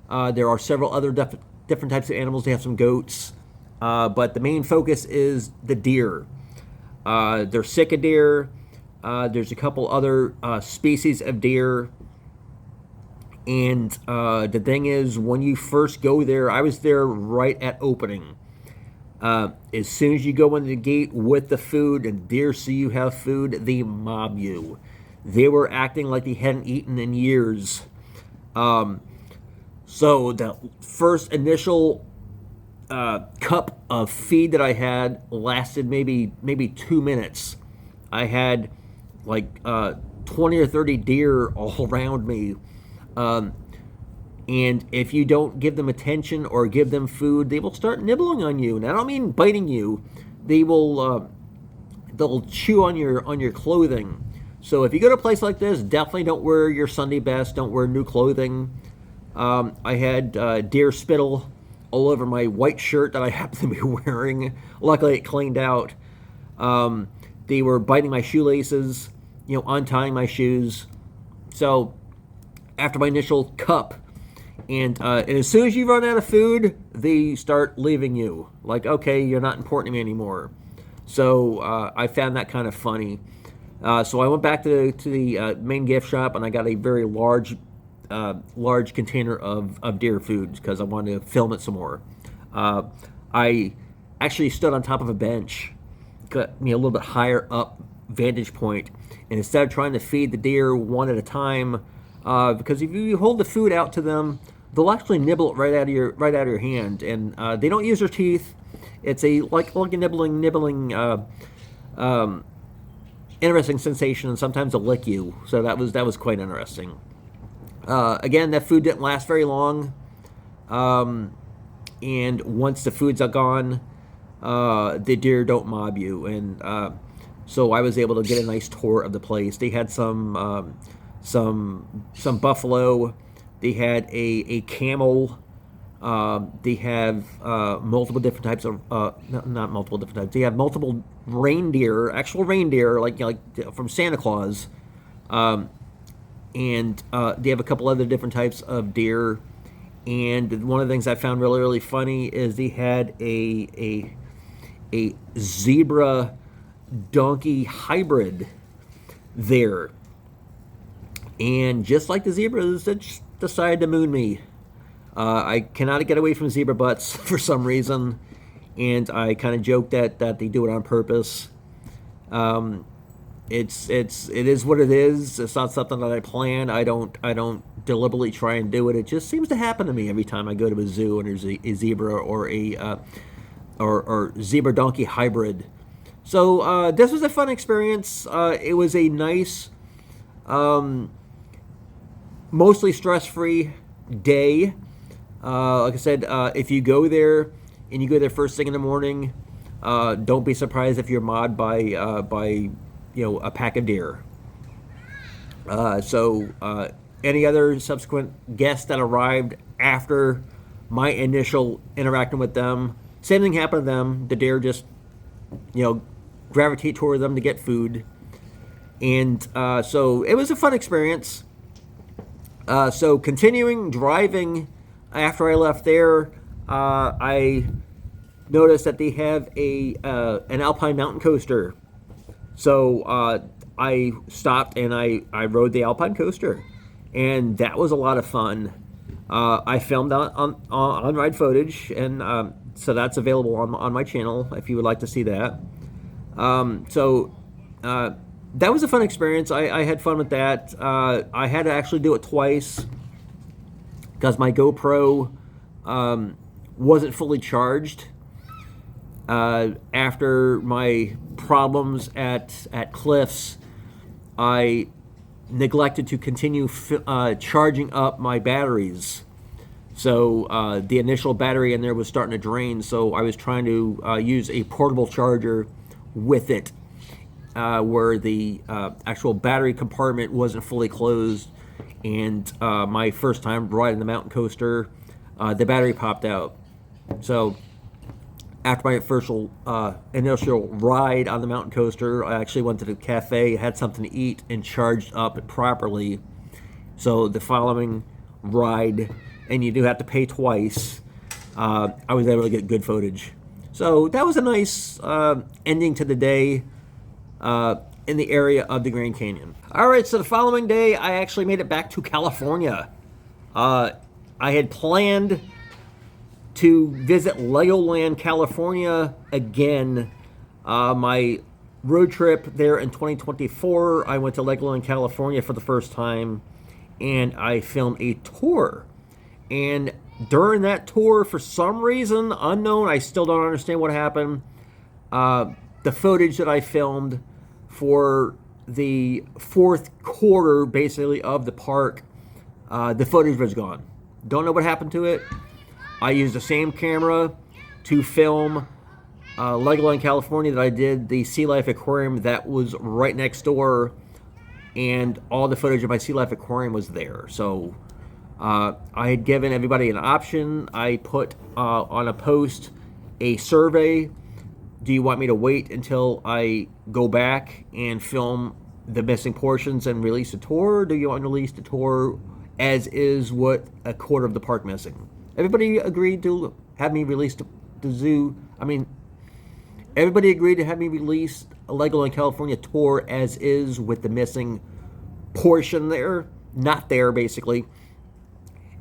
There are several other different types of animals. They have some goats. But the main focus is the deer. There's sika deer. There's a couple other species of deer. And the thing is, when you first go there, I was there right at opening. As soon as you go in the gate with the food and deer see you have food, they mob you. They were acting like they hadn't eaten in years. So the first initial cup of feed that I had lasted maybe 2 minutes. I had like 20 or 30 deer all around me. And if you don't give them attention or give them food, they will start nibbling on you. And I don't mean biting you. They will they'll chew on your clothing. So if you go to a place like this, definitely don't wear your Sunday best. Don't wear new clothing. I had deer spittle all over my white shirt that I happened to be wearing. Luckily, it cleaned out. They were biting my shoelaces, untying my shoes. So after my initial cup, and as soon as you run out of food, they start leaving you. Like, okay, you're not important to me anymore. So I found that kind of funny. So I went back to the main gift shop, and I got a very large container of deer food because I wanted to film it some more. I actually stood on top of a bench, got me a little bit higher up vantage point, and instead of trying to feed the deer one at a time, because if you hold the food out to them, they'll actually nibble it right out of your hand, and they don't use their teeth. It's like a nibbling interesting sensation, and sometimes they'll lick you. So that was quite interesting. Again, that food didn't last very long, and once the food's gone, the deer don't mob you, and so I was able to get a nice tour of the place. They had some buffalo. They had a camel. They have multiple different types of not multiple different types. They have multiple reindeer, actual reindeer, like from Santa Claus, and they have a couple other different types of deer. And one of the things I found really funny is they had a zebra donkey hybrid there, and just like the zebras, they just decided to moon me. I cannot get away from zebra butts for some reason, and I kind of joke that they do it on purpose. It is what it is. It's not something that I plan. I don't deliberately try and do it. It just seems to happen to me every time I go to a zoo and there's a zebra or a or zebra donkey hybrid. So this was a fun experience. It was a nice, mostly stress-free day. Like I said, if you go there and you go there first thing in the morning, don't be surprised if you're mobbed by a pack of deer. So any other subsequent guests that arrived after my initial interacting with them, same thing happened to them. The deer just gravitate toward them to get food, and so it was a fun experience. So continuing driving after I left there, I noticed that they have an alpine mountain coaster. So I stopped and I rode the alpine coaster, and that was a lot of fun. I filmed on ride footage, and so that's available on my channel if you would like to see that. So that was a fun experience. I had fun with that. I had to actually do it twice because my GoPro wasn't fully charged. After my problems at Cliffs, I neglected to continue charging up my batteries. So the initial battery in there was starting to drain, so I was trying to use a portable charger with it, where the actual battery compartment wasn't fully closed. And my first time riding the mountain coaster, the battery popped out. So after my first initial ride on the mountain coaster, I actually went to the cafe, had something to eat, and charged up properly. So the following ride, and you do have to pay twice, I was able to get good footage. So that was a nice ending to the day in the area of the Grand Canyon. All right, so the following day, I actually made it back to California. I had planned to visit Legoland, California again. My road trip there in 2024, I went to Legoland, California for the first time, and I filmed a tour. And during that tour, for some reason unknown, I still don't understand what happened, the footage that I filmed for the fourth quarter, basically, of the park, the footage was gone. Don't know what happened to it. I used the same camera to film Legoland, California that I did the Sea Life Aquarium that was right next door, and all the footage of my Sea Life Aquarium was there. So I had given everybody an option. I put on a post a survey. Do you want me to wait until I go back and film the missing portions and release the tour? Or do you want to release the tour as is with a quarter of the park missing? Everybody agreed to have me release the zoo. Everybody agreed to have me release a Legoland California tour as is with the missing portion there, not there basically,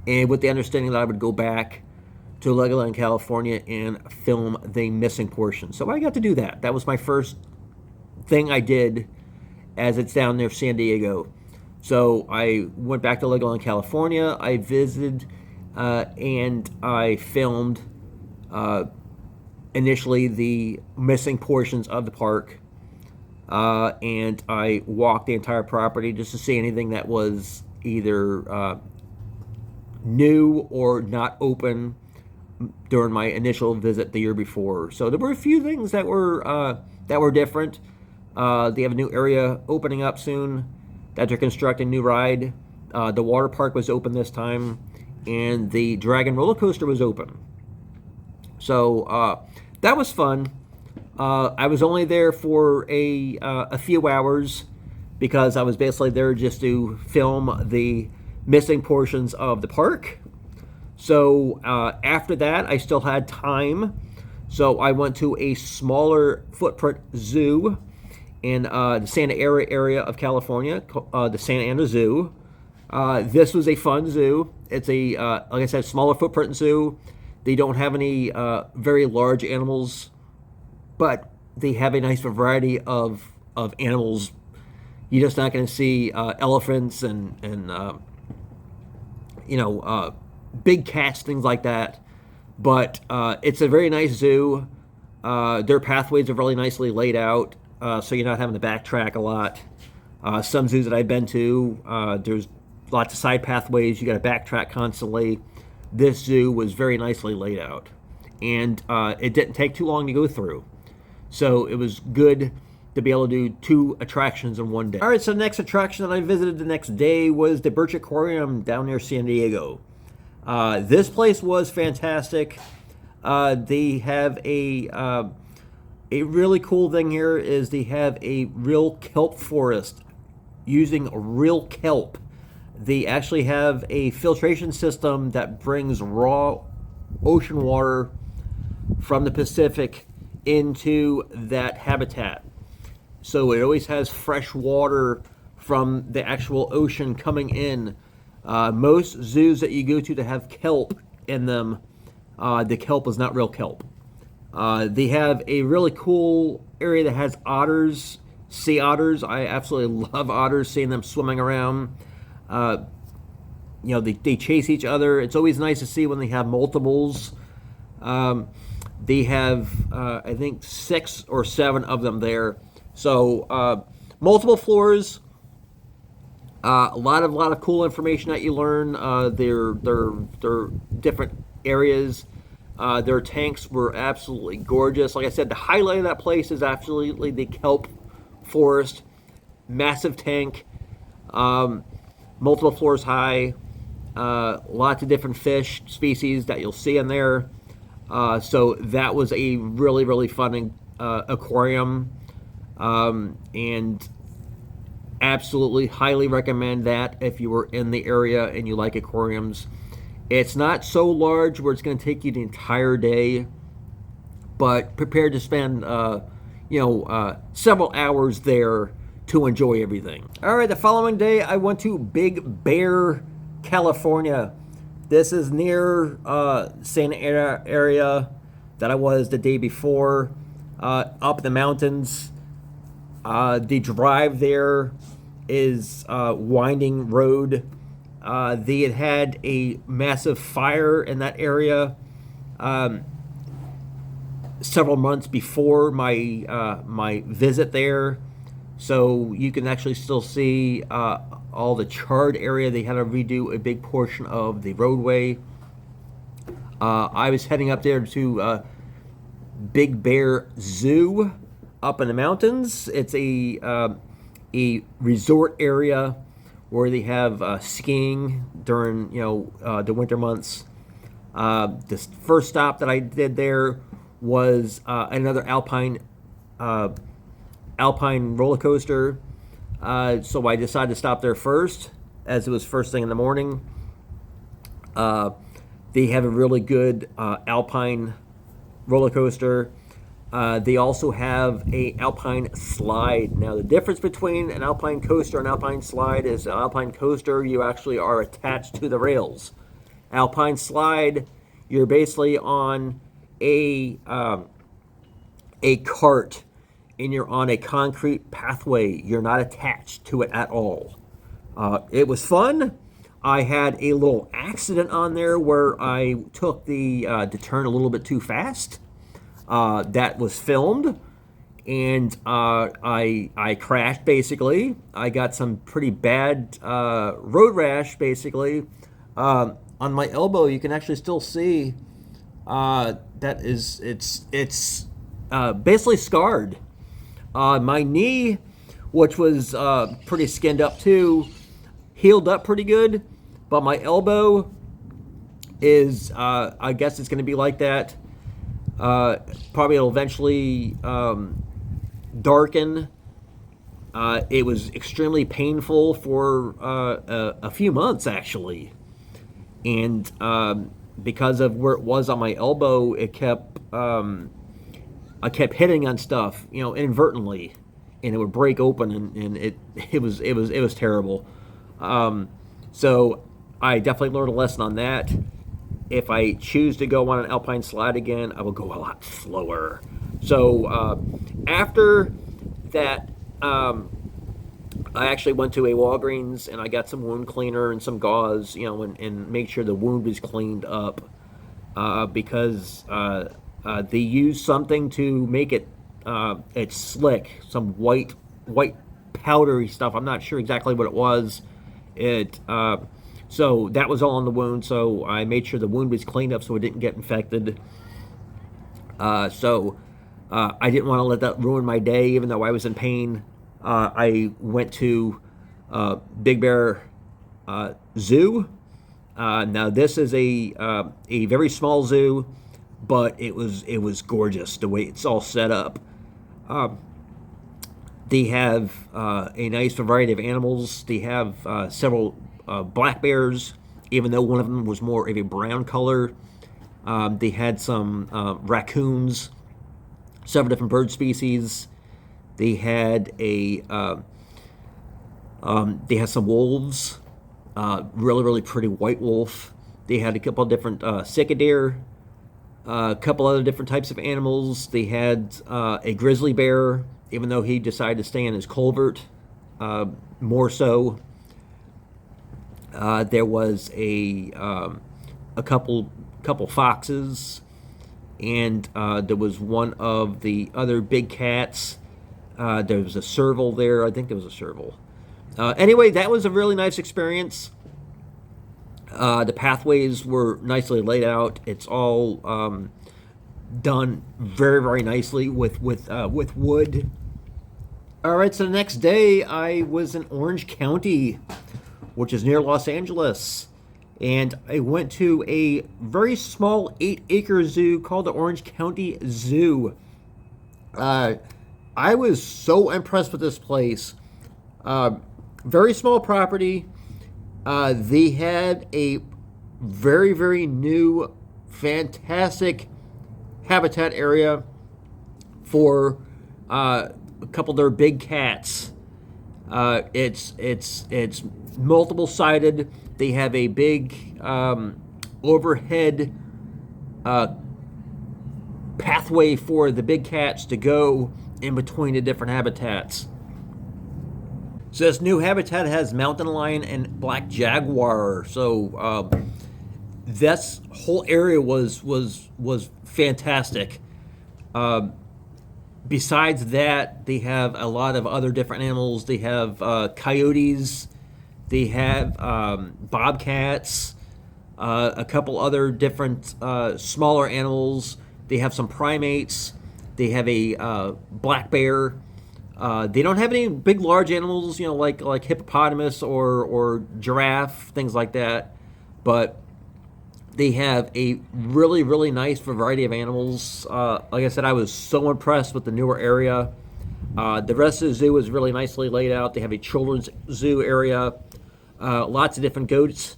and with the understanding that I would go back to Legoland California and film the missing portion. So I got to do that. That was my first thing I did as it's down there, San Diego. So I went back to Legoland California. I visited and I filmed initially the missing portions of the park, and I walked the entire property just to see anything that was either new or not open during my initial visit the year before. So there were a few things that were different. They have a new area opening up soon that they're constructing, new ride. The water park was open this time, and the Dragon roller coaster was open. So that was fun. I was only there for a few hours because I was basically there just to film the missing portions of the park. So after that, I still had time. So I went to a smaller footprint zoo in the Santa Ana area of California, the Santa Ana Zoo. This was a fun zoo. It's a, like I said, smaller footprint zoo. They don't have any very large animals, but they have a nice variety of animals. You're just not going to see elephants and big cats, things like that. But it's a very nice zoo. Their pathways are really nicely laid out, so you're not having to backtrack a lot. Some zoos that I've been to, there's lots of side pathways. You got to backtrack constantly. This zoo was very nicely laid out, and it didn't take too long to go through. So it was good to be able to do 2 attractions in one day. All right, so the next attraction that I visited the next day was the Birch Aquarium down near San Diego. This place was fantastic. They have a really cool thing here is they have a real kelp forest using real kelp. They actually have a filtration system that brings raw ocean water from the Pacific into that habitat. So it always has fresh water from the actual ocean coming in. Most zoos that you go to that have kelp in them, the kelp is not real kelp. They have a really cool area that has otters, sea otters. I absolutely love otters, seeing them swimming around. They chase each other. It's always nice to see when they have multiples. They have, I think, 6 or 7 of them there. So multiple floors. A lot of cool information that you learn. They're different areas. Their tanks were absolutely gorgeous. Like I said, the highlight of that place is absolutely the kelp forest. Massive tank. Multiple floors high. Lots of different fish species that you'll see in there. So that was a really, really fun aquarium. And absolutely highly recommend that if you were in the area and you like aquariums. It's not so large where it's going to take you the entire day, but prepare to spend several hours there to enjoy everything. All right, the following day I went to Big Bear, California. This is near Santa Ana area that I was the day before, up in the mountains. The drive there is winding road. They had a massive fire in that area several months before my visit there, so you can actually still see all the charred area. They had to redo a big portion of the roadway. I was heading up there to Big Bear Zoo up in the mountains. It's a resort area where they have skiing during the winter months. The first stop that I did there was another alpine roller coaster. So I decided to stop there first, as it was first thing in the morning. They have a really good alpine roller coaster. They also have a alpine slide. Now, the difference between an alpine coaster and alpine slide is an alpine coaster, you actually are attached to the rails. Alpine slide, you're basically on a cart, and you're on a concrete pathway. You're not attached to it at all. It was fun. I had a little accident on there where I took the turn a little bit too fast. That was filmed, and I crashed, basically. I got some pretty bad road rash, basically. On my elbow, you can actually still see it's basically scarred. My knee, which was pretty skinned up too, healed up pretty good, but my elbow is, I guess it's going to be like that. Probably it'll eventually darken. It was extremely painful for a few months, actually, and because of where it was on my elbow, I kept hitting on stuff, inadvertently, and it would break open, and it was terrible. So I definitely learned a lesson on that. If I choose to go on an alpine slide again, I will go a lot slower. So after that, I actually went to a Walgreens and I got some wound cleaner and some gauze, and make sure the wound was cleaned up, because they used something to make it it's slick, some white powdery stuff. I'm not sure exactly what it was. So that was all on the wound, so I made sure the wound was cleaned up so it didn't get infected. So I didn't want to let that ruin my day, even though I was in pain. I went to Big Bear Zoo. Now this is a very small zoo, but it was gorgeous the way it's all set up. They have a nice variety of animals. They have several black bears, even though one of them was more of a brown color. They had some raccoons, several different bird species. They had some wolves, really pretty white wolf. They had a couple of different cicadere, a couple other different types of animals. They had a grizzly bear, even though he decided to stay in his culvert, more so. There was a couple foxes, and there was one of the other big cats. There was a serval there. I think there was a serval. Anyway, that was a really nice experience. The pathways were nicely laid out. It's all done very nicely with wood. All right, so the next day I was in Orange County, which is near Los Angeles, and I went to a very small 8-acre zoo called the Orange County Zoo. I was so impressed with this place. Very small property. They had a very new, fantastic habitat area for a couple of their big cats. It's multiple sided. They have a big overhead pathway for the big cats to go in between the different habitats. So this new habitat has mountain lion and black jaguar. So this whole area was fantastic. Besides that, they have a lot of other different animals. They have coyotes. They have bobcats. A couple other different smaller animals. They have some primates. They have a black bear. They don't have any big, large animals, you know, like hippopotamus or giraffe, things like that. But they have a really, really nice variety of animals. Like I said, I was so impressed with the newer area. The rest of the zoo is really nicely laid out. They have a children's zoo area, lots of different goats.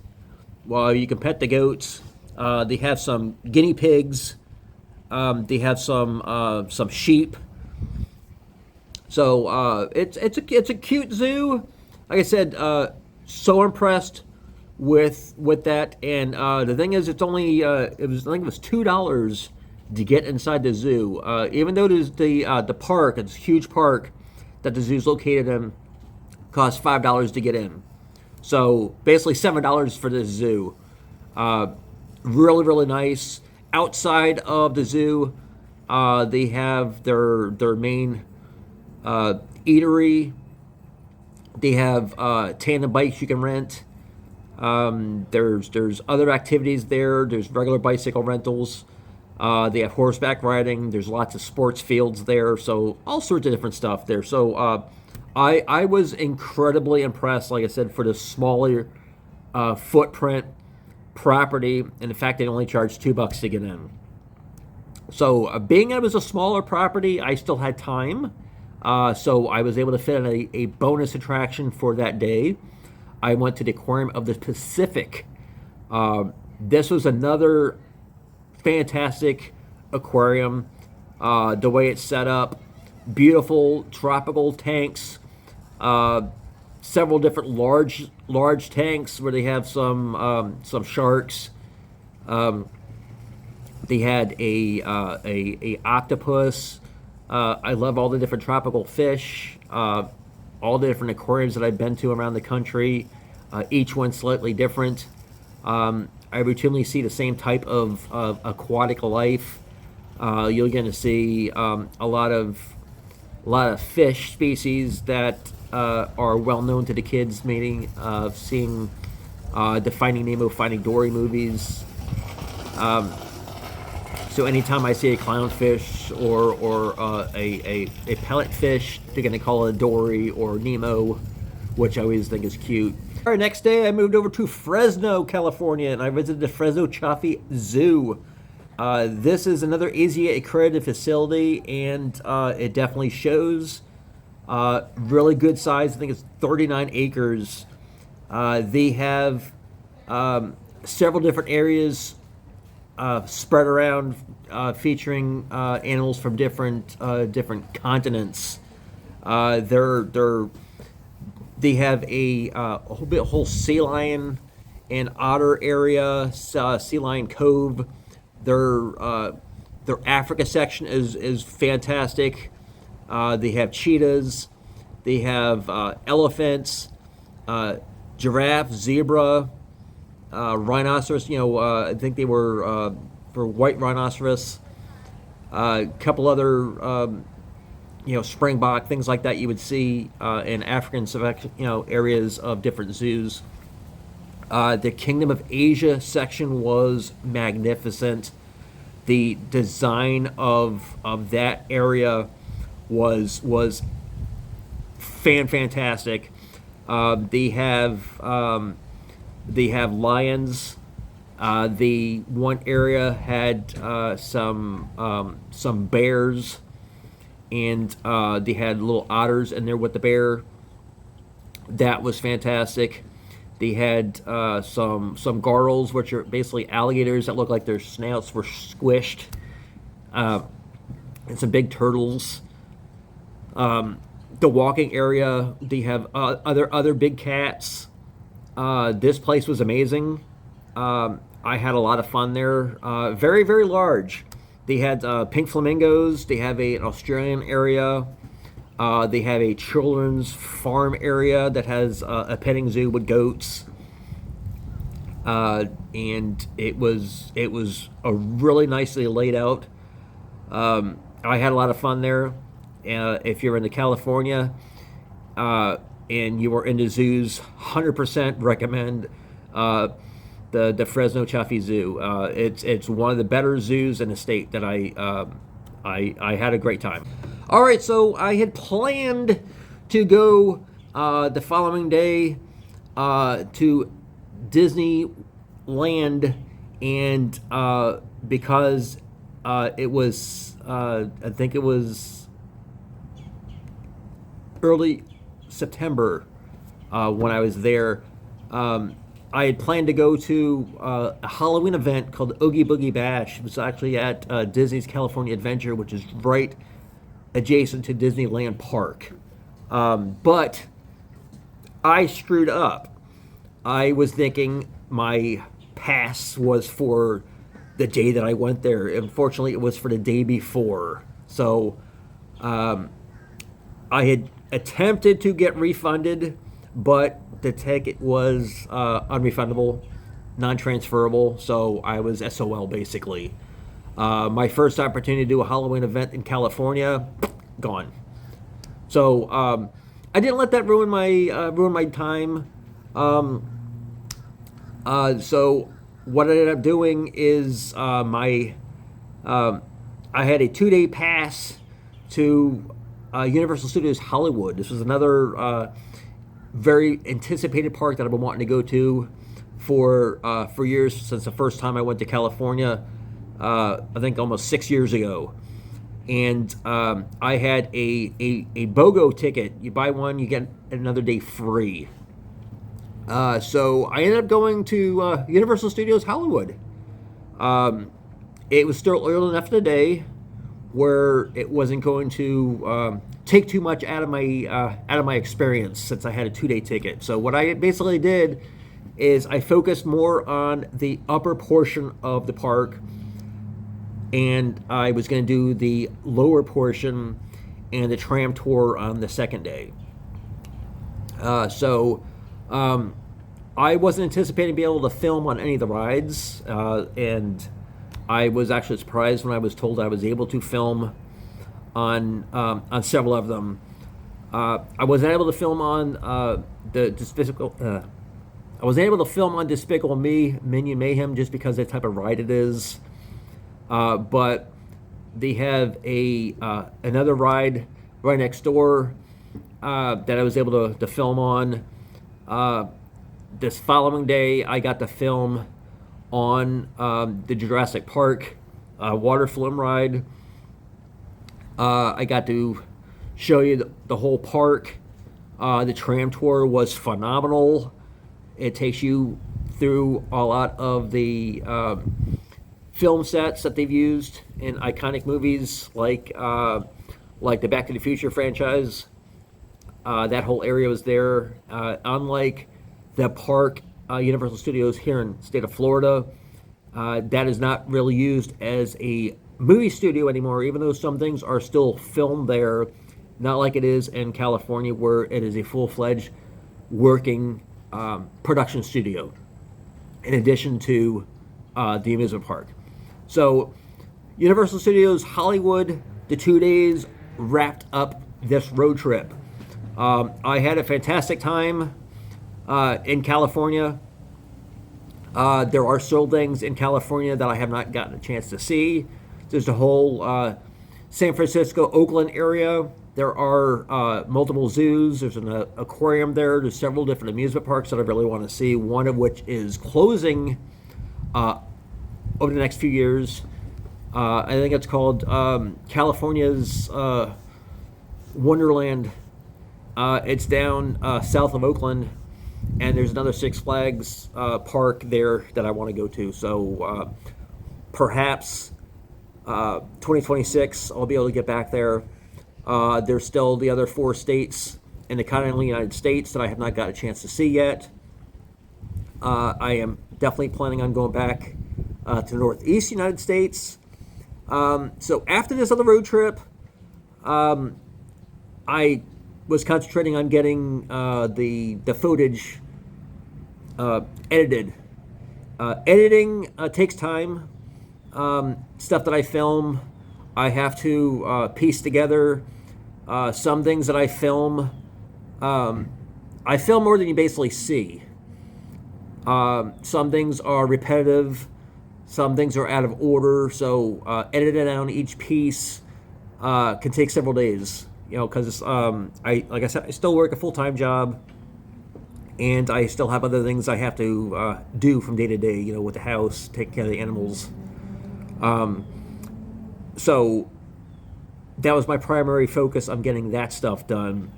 Well, you can pet the goats. They have some guinea pigs. They have some sheep. So it's a cute zoo. Like I said, so impressed with that. And the thing is, it's only I think it was $2 to get inside the zoo. Even though there's the park, it's a huge park that the zoo's located in, costs $5 to get in. So basically $7 for this zoo. Really, really nice. Outside of the zoo, they have their main eatery. They have tandem bikes you can rent. There's other activities there. There's regular bicycle rentals. They have horseback riding. There's lots of sports fields there. So all sorts of different stuff there. So I was incredibly impressed, like I said, for the smaller footprint property, and the fact they only charged $2 to get in. So being it was a smaller property, I still had time. So I was able to fit in a bonus attraction for that day. I went to the Aquarium of the Pacific. This was another fantastic aquarium. The way it's set up, beautiful tropical tanks, several different large tanks where they have some sharks. They had a octopus. I love all the different tropical fish. All the different aquariums that I've been to around the country, each one slightly different. I routinely see the same type of aquatic life. You're going to see a lot of fish species that are well known to the kids, meaning seeing the Finding Nemo, Finding Dory movies. So anytime I see a clownfish or a pellet fish, they're going to call it a Dory or Nemo, which I always think is cute. All right, next day I moved over to Fresno, California, and I visited the Fresno Chaffee Zoo. This is another ASIA accredited facility, and it definitely shows. Really good size. I think it's 39 acres. They have several different areas spread around, featuring animals from different continents. They have a whole sea lion and otter area, Sea Lion Cove. Their Africa section is fantastic. They have cheetahs. They have elephants, giraffe, zebra. Rhinoceros, I think they were for white rhinoceros. A couple other, springbok, things like that you would see in African, areas of different zoos. The Kingdom of Asia section was magnificent. The design of that area was fantastic. They have lions. The one area had some bears, and they had little otters in there with the bear. That was fantastic. They had some garrels, which are basically alligators that look like their snouts were squished, and some big turtles. The walking area, they have other big cats. This place was amazing. I had a lot of fun there. Very, very large. They had pink flamingos. They have an Australian area. They have a children's farm area that has a petting zoo with goats. And it was a really nicely laid out. I had a lot of fun there. If you're into California and you are into zoos, 100% recommend the Fresno Chaffee Zoo. It's one of the better zoos in the state that I had a great time. All right, so I had planned to go the following day to Disneyland, and because it was I think it was early September when I was there. I had planned to go to a Halloween event called Oogie Boogie Bash. It was actually at Disney's California Adventure, which is right adjacent to Disneyland Park. But I screwed up. I was thinking my pass was for the day that I went there. Unfortunately, it was for the day before. So I had attempted to get refunded, but the ticket was unrefundable, non-transferable, so I was SOL basically. My first opportunity to do a Halloween event in California, gone. So I didn't let that ruin my time. So what I ended up doing is I had a 2-day pass to Universal Studios Hollywood. This was another very anticipated park that I've been wanting to go to for years, since the first time I went to California, I think almost 6 years ago. And I had a BOGO ticket. You buy one, you get another day free. So I ended up going to Universal Studios Hollywood. It was still early enough in the day where it wasn't going to take too much out of my experience, since I had a 2-day ticket. So what I basically did is I focused more on the upper portion of the park, and I was going to do the lower portion and the tram tour on the second day. So I wasn't anticipating to be able to film on any of the rides, and I was actually surprised when I was told I was able to film on several of them. I wasn't able to film on I wasn't able to film on Despicable Me, Minion Mayhem, just because of the type of ride it is. But they have another ride right next door that I was able to film on. This following day, I got to film on the Jurassic Park water flume ride. I got to show you the whole park. The tram tour was phenomenal. It takes you through a lot of the film sets that they've used in iconic movies like the Back to the Future franchise. That whole area was there. Unlike the park, Universal Studios here in the state of Florida, that is not really used as a movie studio anymore, even though some things are still filmed there, not like it is in California, where it is a full-fledged working production studio, in addition to the amusement park. So Universal Studios Hollywood, the 2 days wrapped up this road trip. I had a fantastic time in California. There are still things in California that I have not gotten a chance to see. There's the whole San Francisco, Oakland area. There are multiple zoos. There's an aquarium there. There's several different amusement parks that I really want to see, one of which is closing over the next few years. I think it's called California's Wonderland. It's down south of Oakland, and there's another Six Flags park there that I want to go to. So perhaps 2026, I'll be able to get back there. There's still the other 4 states in the continental United States that I have not got a chance to see yet. I am definitely planning on going back to the Northeast United States. So after this other road trip, I was concentrating on getting the footage edited. Editing takes time. Stuff that I film, I have to piece together. Some things that I film more than you basically see. Some things are repetitive. Some things are out of order. So editing down each piece can take several days. You know, because like I said, I still work a full-time job, and I still have other things I have to do from day to day. You know, with the house, taking care of the animals. So that was my primary focus on getting that stuff done.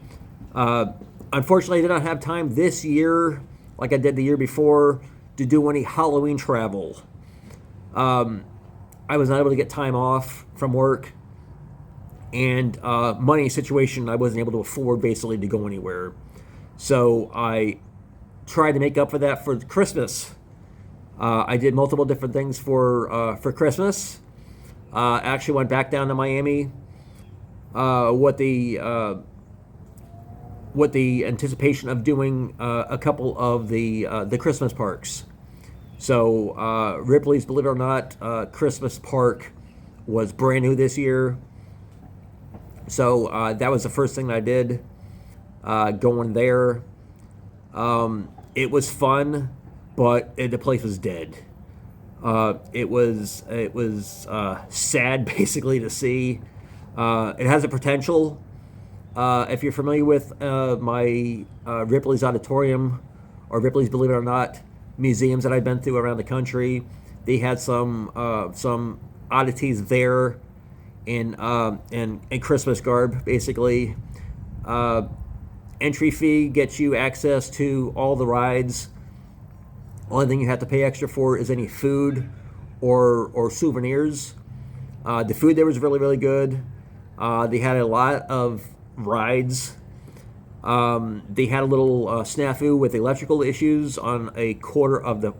Unfortunately, I did not have time this year, like I did the year before, to do any Halloween travel. I was not able to get time off from work, and money situation, I wasn't able to afford basically to go anywhere. So I tried to make up for that for Christmas. I did multiple different things for Christmas. Actually went back down to Miami with the anticipation of doing a couple of the Christmas parks. So Ripley's, believe it or not, Christmas park was brand new this year. So that was the first thing I did, going there. It was fun, but the place was dead. It was sad basically to see. It has a potential. If you're familiar with my Ripley's Auditorium or Ripley's, believe it or not, museums that I've been through around the country, they had some oddities there in Christmas garb, basically. Entry fee gets you access to all the rides. Only thing you have to pay extra for is any food or souvenirs. The food there was really, really good. They had a lot of rides. They had a little snafu with electrical issues on a quarter of the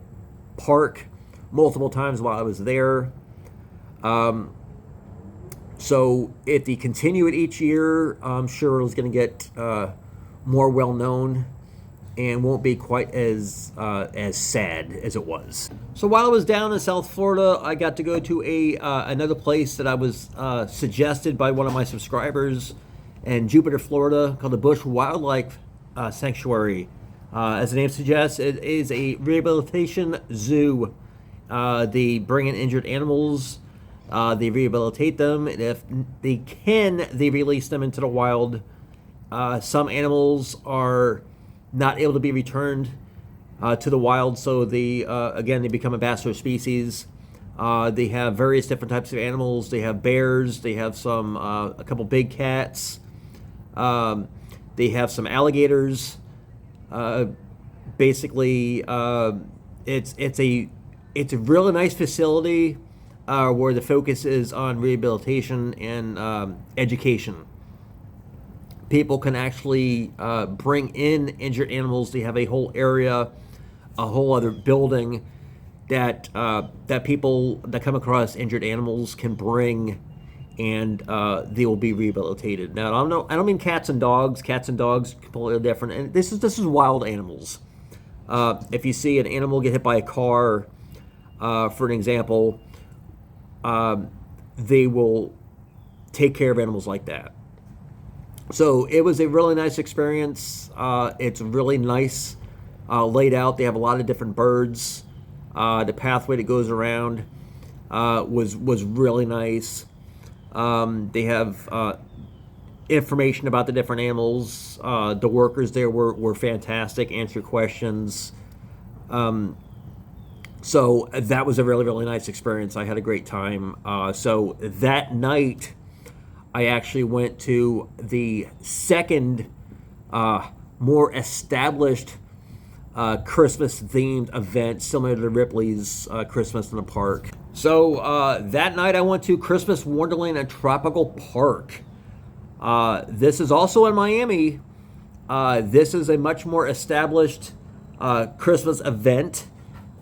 park multiple times while I was there. So if they continue it each year, I'm sure it's going to get more well known and won't be quite as sad as it was. So while I was down in South Florida, I got to go to another place that I was suggested by one of my subscribers in Jupiter, Florida, called the Bush Wildlife Sanctuary. As the name suggests, it is a rehabilitation zoo. They bring in injured animals, they rehabilitate them, and if they can, they release them into the wild. Some animals are not able to be returned to the wild, so again, they become ambassador species. They have various different types of animals. They have bears. They have a couple big cats. They have some alligators. Basically, it's a really nice facility where the focus is on rehabilitation and education. People can actually bring in injured animals. They have a whole area, a whole other building that people that come across injured animals can bring, and they will be rehabilitated. Now, I don't mean cats and dogs. Cats and dogs completely different. And this is wild animals. If you see an animal get hit by a car, for an example, they will take care of animals like that. So it was a really nice experience. It's really nice laid out. They have a lot of different birds. The pathway that goes around was really nice. They have information about the different animals. The workers there were fantastic, answered questions. So that was a really, really nice experience. I had a great time. So that night, I actually went to the second, more established Christmas-themed event, similar to Ripley's Christmas in the Park. So that night I went to Christmas Wonderland and Tropical Park. This is also in Miami. This is a much more established Christmas event.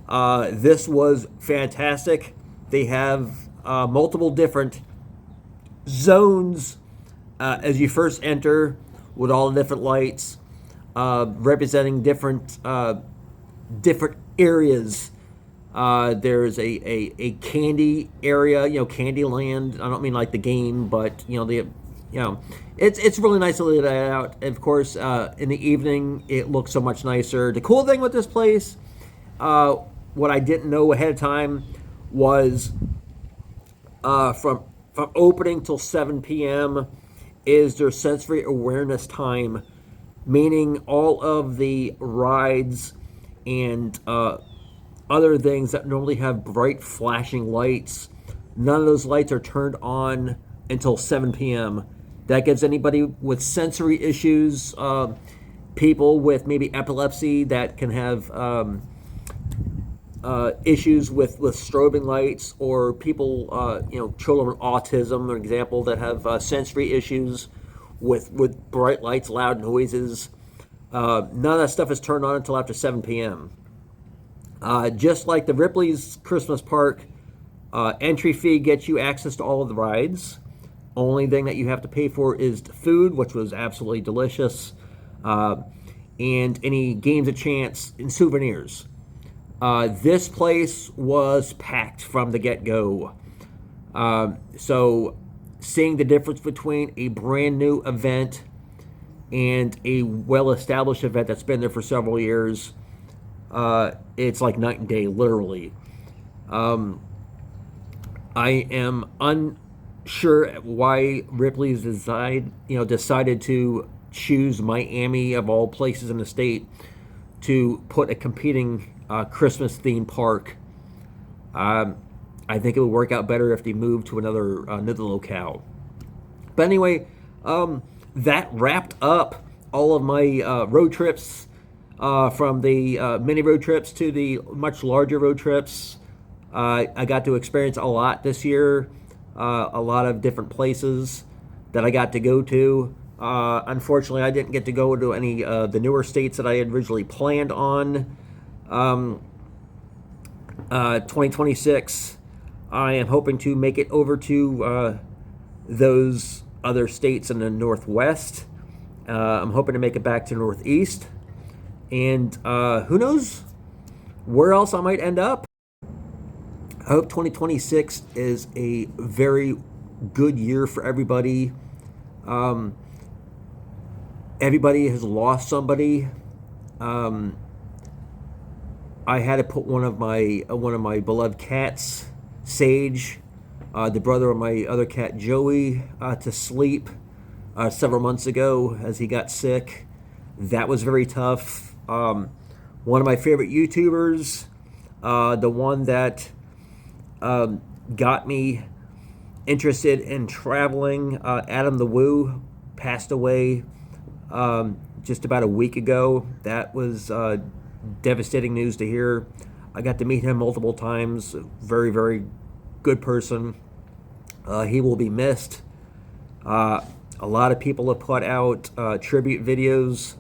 This was fantastic. They have multiple different zones as you first enter, with all the different lights representing different areas. There's a candy area, Candy Land. I don't mean like the game, but it's really nice to lay that out. And of course, in the evening, it looks so much nicer. The cool thing with this place, what I didn't know ahead of time, was from opening till 7 p.m. is their sensory awareness time, meaning all of the rides and other things that normally have bright flashing lights, none of those lights are turned on until 7 p.m. That gives anybody with sensory issues, people with maybe epilepsy that can have issues with strobing lights, or people, children with autism, for example, that have sensory issues with bright lights, loud noises. None of that stuff is turned on until after 7 p.m. Just like the Ripley's Christmas Park, entry fee gets you access to all of the rides. Only thing that you have to pay for is the food, which was absolutely delicious, and any games of chance and souvenirs. This place was packed from the get-go. So seeing the difference between a brand new event and a well-established event that's been there for several years, it's like night and day, literally. I am unsure why Ripley's decided to choose Miami, of all places in the state, to put a competing Christmas themed park. I think it would work out better if they moved to another locale. But anyway, that wrapped up all of my road trips, from the mini road trips to the much larger road trips. I got to experience a lot this year, a lot of different places that I got to go to. Unfortunately, I didn't get to go to any of the newer states that I had originally planned on. 2026, I am hoping to make it over to those other states in the Northwest. I'm hoping to make it back to the Northeast. And who knows where else I might end up. I hope 2026 is a very good year for everybody. Everybody has lost somebody. I had to put one of my beloved cats, Sage, the brother of my other cat Joey, to sleep several months ago as he got sick. That was very tough. One of my favorite YouTubers, the one that got me interested in traveling, Adam the Woo, passed away just about a week ago. That was devastating news to hear. I got to meet him multiple times. Very, very good person. He will be missed. A lot of people have put out tribute videos.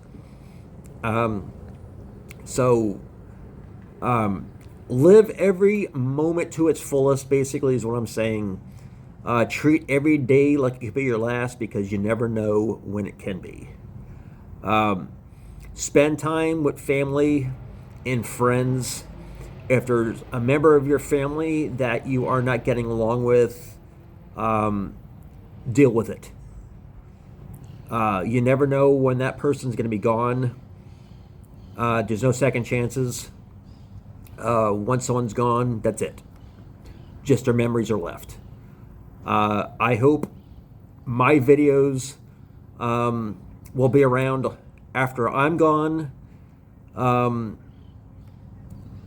Live every moment to its fullest, basically, is what I'm saying. Treat every day like it could be your last, because you never know when it can be. Spend time with family and friends. If there's a member of your family that you are not getting along with, deal with it. You never know when that person's going to be gone. There's no second chances. Once someone's gone, that's it. Just their memories are left. I hope my videos will be around after I'm gone.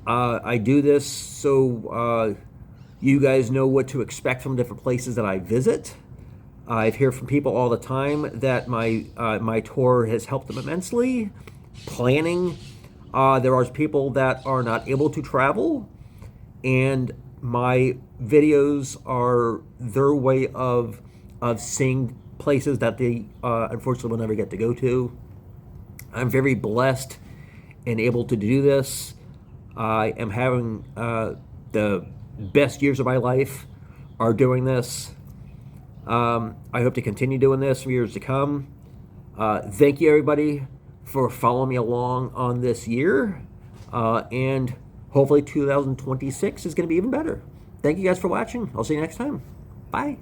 I do this so you guys know what to expect from different places that I visit. I hear from people all the time that my tour has helped them immensely. Planning. There are people that are not able to travel, and my videos are their way of seeing places that they unfortunately will never get to go to. I'm very blessed and able to do this. I am having the best years of my life are doing this. I hope to continue doing this for years to come. Thank you, everybody, for following me along on this year. And hopefully 2026 is going to be even better. Thank you guys for watching. I'll see you next time. Bye.